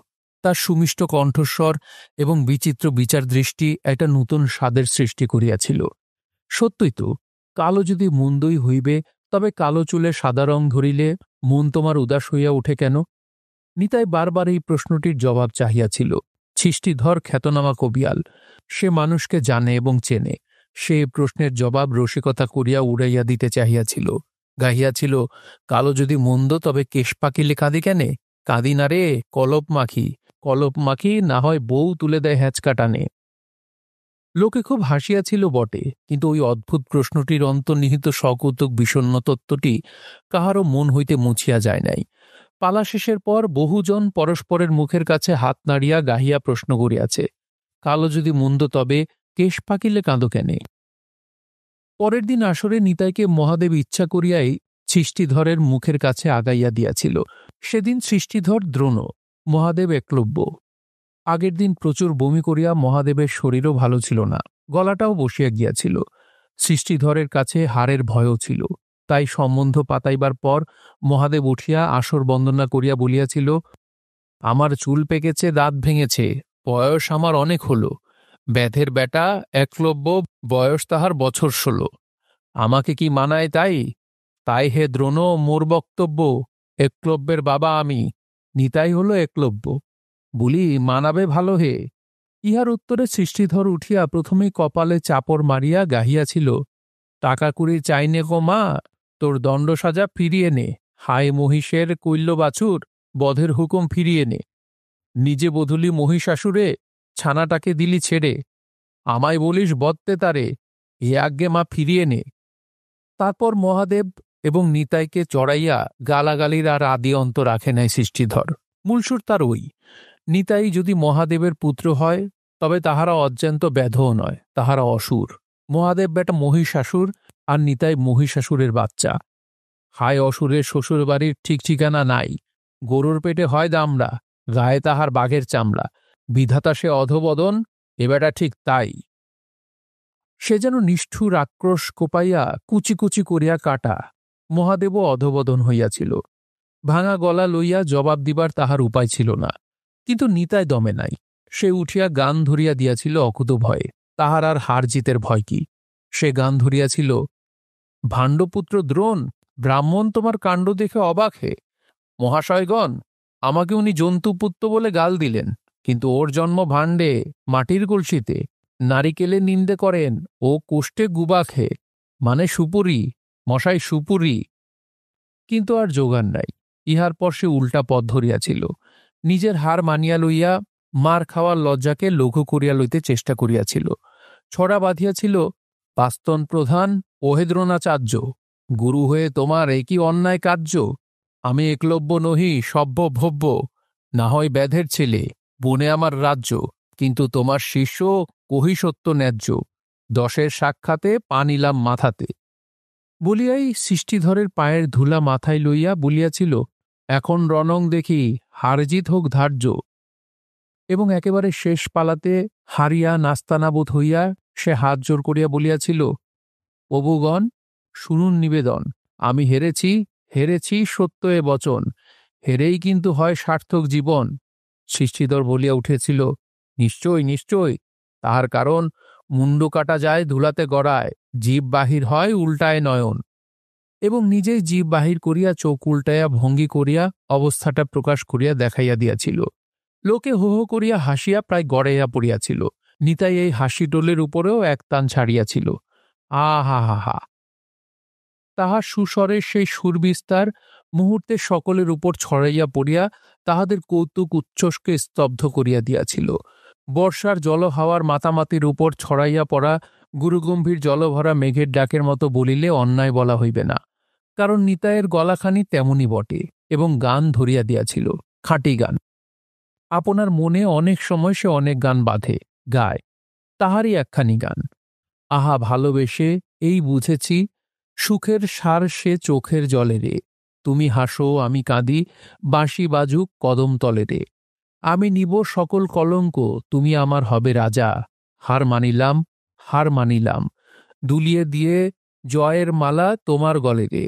তার সুমিষ্ট কণ্ঠস্বর এবং বিচিত্র বিচার দৃষ্টি একটা নূতন স্বাদের সৃষ্টি করিয়াছিল। সত্যই তো, কালো যদি মন্দই হইবে, তবে কালো চুলে সাদা রং ধরিলে মন তোমার উদাস হইয়া উঠে কেন? নিতাই বারবার এই প্রশ্নটির জবাব চাহিয়াছিল। সৃষ্টিধর খ্যাতনামা কবিয়াল, সে মানুষকে জানে এবং চেনে। সে প্রশ্নের জবাব রসিকতা করিয়া উড়াইয়া দিতে চাহিয়াছিল। গাহিয়াছিল, কালো যদি মন্দ, তবে কেশ পাকিলে কাঁদি কেনে? কাঁদি না রে, কলপ মাখি, কলপ মাখি, না হয় বউ তুলে দেয় হ্যাঁচকা টানে। লোকে খুব হাসিয়াছিল বটে, কিন্তু ওই অদ্ভুত প্রশ্নটির অন্তর্নিহিত সকৌতুক বিষণ্ন তত্ত্বটি কাহারও মন হইতে মুছিয়া যায় নাই। পালা শেষের পর বহুজন পরস্পরের মুখের কাছে হাত নাড়িয়া গাহিয়া প্রশ্ন করিয়াছে, কালো যদি মন্দ, তবে কেশ পাকিলে কাঁদো কেনে? পরের দিন আসরে নিতাইকে মহাদেব ইচ্ছা করিয়াই সৃষ্টিধরের মুখের কাছে আগাইয়া দিয়াছিল। সেদিন সৃষ্টিধর দ্রোণ, মহাদেব একলব্য। আগের দিন প্রচুর বমি করিয়া মহাদেবের শরীরও ভালো ছিল না, গলাটাও বসিয়া গিয়াছিল। সৃষ্টিধরের কাছে হারের ভয়ও ছিল। তাই সম্বন্ধ পাতাইবার পর মহাদেব উঠিয়া আসর বন্দনা করিয়া বলিয়াছিল, আমার চুল পেকেছে, দাঁত ভেঙেছে, বয়স আমার অনেক হল। ব্যাধের বেটা একলব্য, বয়স তাহার বছর 16। আমাকে কি মানায় তাই? তাই হে দ্রোণ, মোর বক্তব্য, একলব্যের বাবা আমি, নিতাই হল একলব্য। বলি, মানাবে ভালো হে? ইহার উত্তরে সৃষ্টিধর উঠিয়া প্রথমেই কপালে চাপড় মারিয়া গাহিয়াছিল, টাকা কুড়ি চাইনে গো মা, তোর দণ্ড সাজা ফিরিয়ে নে। হায় মহিষের কৈল্য বাছুর, বধের হুকুম ফিরিয়ে নে। নিজে বধুলি মহিষাসুরে, ছানাটাকে দিলি ছেড়ে। আমায় বলিস বদতে তারে, এ আজ্ঞে মা ফিরিয়ে নে। তারপর মহাদেব এবং নিতাইকে চড়াইয়া গালাগালির আর আদি অন্ত রাখে নাই সৃষ্টিধর। মূলসুর তার ওই, নিতাই যদি মহাদেবের পুত্র হয়, তবে তাহারা অজ্যান্ত ব্যাধও নয়, তাহারা অসুর। মহাদেব বেটা মহিষাসুর, আর নিতাই মহিষাসুরের বাচ্চা। হায় অসুরের শ্বশুর বাড়ির ঠিক ঠিকানা নাই। গরুর পেটে হয় দামড়া, গায়ে তাহার বাঘের চামড়া। বিধাতা সে অধবদন, এ বেটা ঠিক তাই। সে যেন নিষ্ঠুর আক্রোশ কোপাইয়া কুচি কুচি করিয়া কাটা। মহাদেবও অধবদন হইয়াছিল। ভাঙা গলা লইয়া জবাব দিবার তাহার উপায় ছিল না। কিন্তু নিতাই দমে নাই। সে উঠিয়া গান ধরিয়া দিয়াছিল অকুত ভয়ে। তাহার আর হার জিতের ভয় কি? সে গান ধরিয়াছিল, ভাণ্ডপুত্র দ্রোণ, ব্রাহ্মণ তোমার কাণ্ড দেখে অবাক হে। মহাশয়গণ, আমাকে উনি জন্তুপুত্র বলে গাল দিলেন, কিন্তু ওর জন্ম ভাণ্ডে, মাটির কলসিতে। নারিকেলে নিন্দে করেন, ও কোষ্টে গুবা খেয়ে, মানে সুপুরি, মশাই সুপুরি। কিন্তু আর জোগান নাই। ইহার পর সে উল্টা পথ ধরিয়াছিল। নিজের হার মানিয়া লইয়া মার খাওয়ার লজ্জাকে লঘু করিয়া লইতে চেষ্টা করিয়াছিল। ছড়া বাঁধিয়াছিল, পাস্তন প্রধান ওহেদ্রোণাচার্য, গুরু হয়ে তোমার একই অন্যায় কার্য। আমি একলব্য নহি সভ্য ভব্য, না হয় ব্যাধের ছেলে, বনে আমার রাজ্য, কিন্তু তোমার শিষ্য কহি সত্য ন্যায্য, দশের সাক্ষাতে পা নিলাম মাথাতে। বলিয়াই সৃষ্টিধরের পায়ের ধুলা মাথায় লইয়া বলিয়াছিল, এখন রণং দেখি, হারজিত হোক ধার্য। এবং একেবারে শেষ পালাতে হারিয়া নাস্তানাবোধ হইয়া সে হাত জোর করিয়া বলিয়াছিল, প্রভুগণ শুনুন নিবেদন, আমি হেরেছি, হেরেছি সত্য এ বচন, হেরেই কিন্তু হয় সার্থক জীবন। সৃষ্টিধর বলিয়া উঠেছিল, নিশ্চয় নিশ্চয়, তাহার কারণ মুন্ড কাটা যায় ধুলাতে গড়ায়, জীব বাহির হয় উল্টায় নয়ন। এবং নিজেই জীব বাহির করিয়া চোখ উল্টাইয়া ভঙ্গি করিয়া অবস্থাটা প্রকাশ করিয়া দেখাইয়া দিয়াছিল। লোকে হো হো করিয়া হাসিয়া প্রায় গড়াইয়া পড়িয়াছিল। নিতাই এই হাসি টোলের উপরেও এক টান ছাড়িয়াছিল। হা হা হা। তাহার সুস্বরের সেই সুরবিস্তার মুহূর্তে সকলের উপর ছড়াইয়া পড়িয়া তাহাদের কৌতুক উচ্ছ্বসকে স্তব্ধ করিয়া দিয়াছিল। বর্ষার জলহাওয়ার মাতামাতির উপর ছড়াইয়া পড়া গুরুগম্ভীর জলভরা মেঘের ডাকের মতো বলিলে অন্যায় বলা হইবে না। কারণ নিতাইয়ের গলাখানি তেমনই বটে, এবং গান ধরিয়া দিয়াছিল, খাঁটি গান। আপনার মনে অনেক সময় সে অনেক গান বাঁধে, গায়, তাহারই একখানি গান। আহা ভালোবেসে এই বুঝেছি, সুখের সার সে চোখের জলে রে, তুমি হাসো আমি কাঁদি, বাঁশি বাজুক কদম তলে রে, আমি নিব সকল কলঙ্ক, তুমি আমার হবে রাজা, হার মানিলাম, হার মানিলাম, দুলিয়ে দিয়ে জয়ের মালা তোমার গলে রে,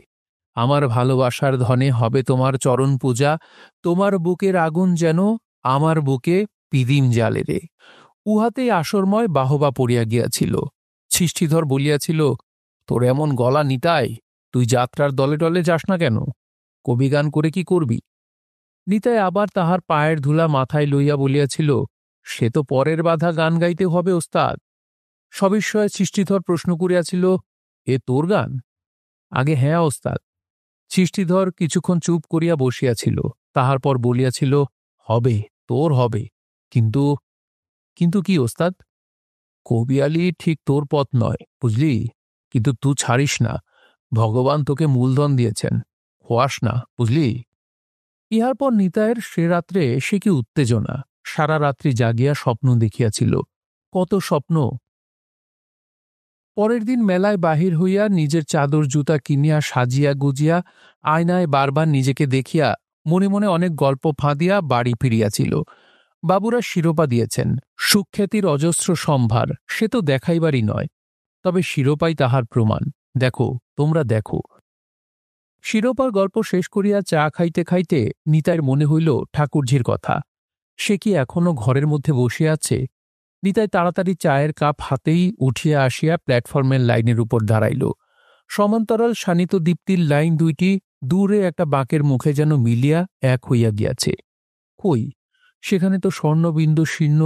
আমার ভালোবাসার ধনে হবে তোমার চরণ পূজা, তোমার বুকের আগুন যেন আমার বুকে পিদিম জ্বালে রে। উহাতেই আসরময় বাহবা পড়িয়া গিয়াছিল। সৃষ্টিধর বলিয়াছিল, তোর এমন গলা নিতাই, তুই যাত্রার দলে টলে যাস না কেন? কবিগান করে কি করবি? নিতাই আবার তাহার পায়ের ধুলা মাথায় লইয়া বলিয়াছিল, সে তো পরের বাধা গান গাইতে হবে ওস্তাদ। সবিস্ময়ে সৃষ্টিধর প্রশ্ন করিয়াছিল, এ তোর গান? আগে হ্যাঁ ওস্তাদ। সৃষ্টিধর কিছুক্ষণ চুপ করিয়া বসিয়াছিল, তাহার পর বলিয়াছিল, হবে, তোর হবে, কিন্তু কিন্তু কি ওস্তাদ? কবিয়ালি ঠিক তোর পথ নয়, বুঝলি, কিন্তু তুই ছাড়িস না, ভগবান তোকে মূলধন দিয়েছেন, খোয়াস না, বুঝলি। ইহার পর নিতাইয়ের সে রাত্রে সে কি উত্তেজনা, সারা রাত্রি জাগিয়া স্বপ্ন দেখিয়াছিল, কত স্বপ্ন। পরের দিন মেলায় বাহির হইয়া নিজের চাদর জুতা কিনিয়া সাজিয়া গুজিয়া আয়নায় বারবার নিজেকে দেখিয়া মনে মনে অনেক গল্প ফাঁদিয়া বাড়ি ফিরিয়াছিল। বাবুরা শিরোপা দিয়েছেন, সুখ্যাতির অজস্র সম্ভার, সে তো দেখাইবারই নয়, তবে শিরোপাই তাহার প্রমাণ। দেখো, তোমরা দেখো। শিরোপার গল্প শেষ করিয়া চা খাইতে খাইতে নিতাইয়ের মনে হইল ঠাকুরঝির কথা। সে কি এখনো ঘরের মধ্যে বসিয়া আছে? নিতাই তাড়াতাড়ি চায়ের কাপ হাতেই উঠিয়া আসিয়া প্ল্যাটফর্মের লাইনের উপর দাঁড়াইল। সমান্তরাল শানিত দীপ্তির লাইন দুইটি দূরে একটা বাঁকের মুখে যেন মিলিয়া এক হইয়া গিয়াছে। কই, সেখানে তো স্বর্ণবিন্দু শীর্ণ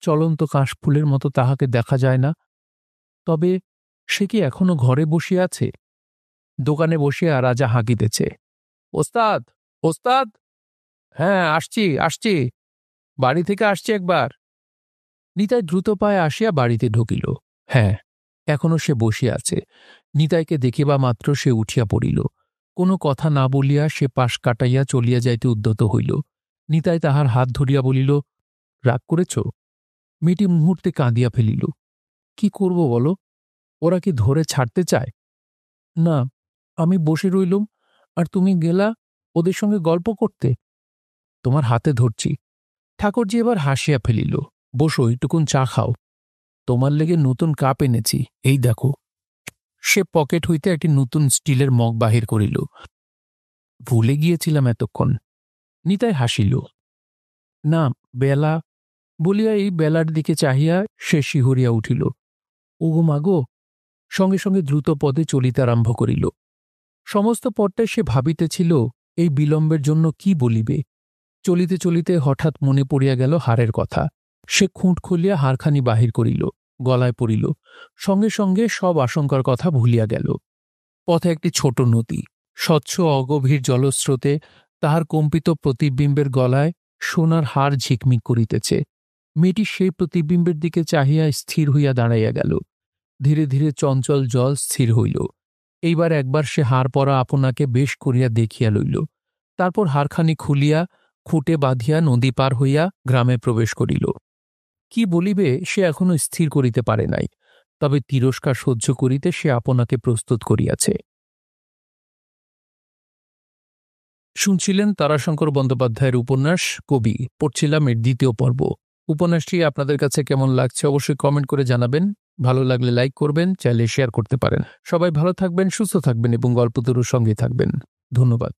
চলন্ত কাশফুলের মতো তাহাকে দেখা যায় না। তবে সে কি এখনো ঘরে বসিয়া আছে? দোকানে বসিয়া রাজা হাঁকিতেছে, ওস্তাদ, ওস্তাদ। হ্যাঁ, আসছি আসছি, বাড়ি থেকে আসছি একবার। নিতাই দ্রুত পায়ে আসিয়া বাড়িতে ঢুকিল। হ্যাঁ, এখনো সে বসিয়া আছে। নিতাইকে দেখিবা মাত্র সে উঠিয়া পড়িল। কোনো কথা না বলিয়া সে পাশ কাটাইয়া চলিয়া যাইতে উদ্যত হইল। নিতাই তাহার হাত ধরিয়া বলিল, রাগ করেছ? মেয়েটি মুহূর্তে কাঁদিয়া ফেলিল। কি করব বলো? ওরা কি ধরে ছাড়তে চায়? না, আমি বসে রইলুম, আর তুমি গেলা ওদের সঙ্গে গল্প করতে। তোমার হাতে ধরছি। ঠাকুরজি এবার হাসিয়া ফেলিল। বসো, একটুকুন চা খাও, তোমার লেগে নতুন কাপ এনেছি, এই দেখো। সে পকেট হইতে একটি নতুন স্টিলের মগ বাহির করিল। ভুলে গিয়েছিলাম এতক্ষণ। নিতাই হাসিল। না, বেলা, বলিয়া এই বেলার দিকে চাহিয়া সে শিহরিয়া উঠিল। ওগো মাগো! সঙ্গে সঙ্গে দ্রুত পদে চলিতে আরম্ভ করিল। সমস্ত পথটায় সে ভাবিতেছিল এই বিলম্বের জন্য কি বলিবে। চলিতে চলিতে হঠাৎ মনে পড়িয়া গেল হারের কথা। সে খুঁট খুলিয়া হারখানি বাহির করিল। গলায় পড়িল। সঙ্গে সঙ্গে সব আশঙ্কার কথা ভুলিয়া গেল। পথে একটি ছোট নদী, স্বচ্ছ অগভীর জলস্রোতে তাহার কম্পিত প্রতিবিম্বের গলায় সোনার হার ঝিকমিক করিতেছে। মেয়েটি সেই প্রতিবিম্বের দিকে চাহিয়া স্থির হইয়া দাঁড়াইয়া গেল। ধীরে ধীরে চঞ্চল জল স্থির হইল। এইবার একবার সে হার পরা আপনাকে বেশ করিয়া দেখিয়া লইল। তারপর হারখানি খুলিয়া খুঁটে বাঁধিয়া নদী পার হইয়া গ্রামে প্রবেশ করিল। কি বলিবে সে এখনো স্থির করিতে পারে নাই, তবে তিরস্কার সহ্য করিতে সে আপনাকে প্রস্তুত করিয়াছে। শুনছিলেন তারাশঙ্কর বন্দ্যোপাধ্যায়ের উপন্যাস কবি, পড়ছিলাম এর দ্বিতীয় পর্ব। উপন্যাসটি আপনাদের কাছে কেমন লাগছে অবশ্যই কমেন্ট করে জানাবেন। ভালো লাগলে লাইক করবেন, চাইলে শেয়ার করতে পারেন। সবাই ভালো থাকবেন, সুস্থ থাকবেন এবং গল্পতরুর সঙ্গে থাকবেন। ধন্যবাদ।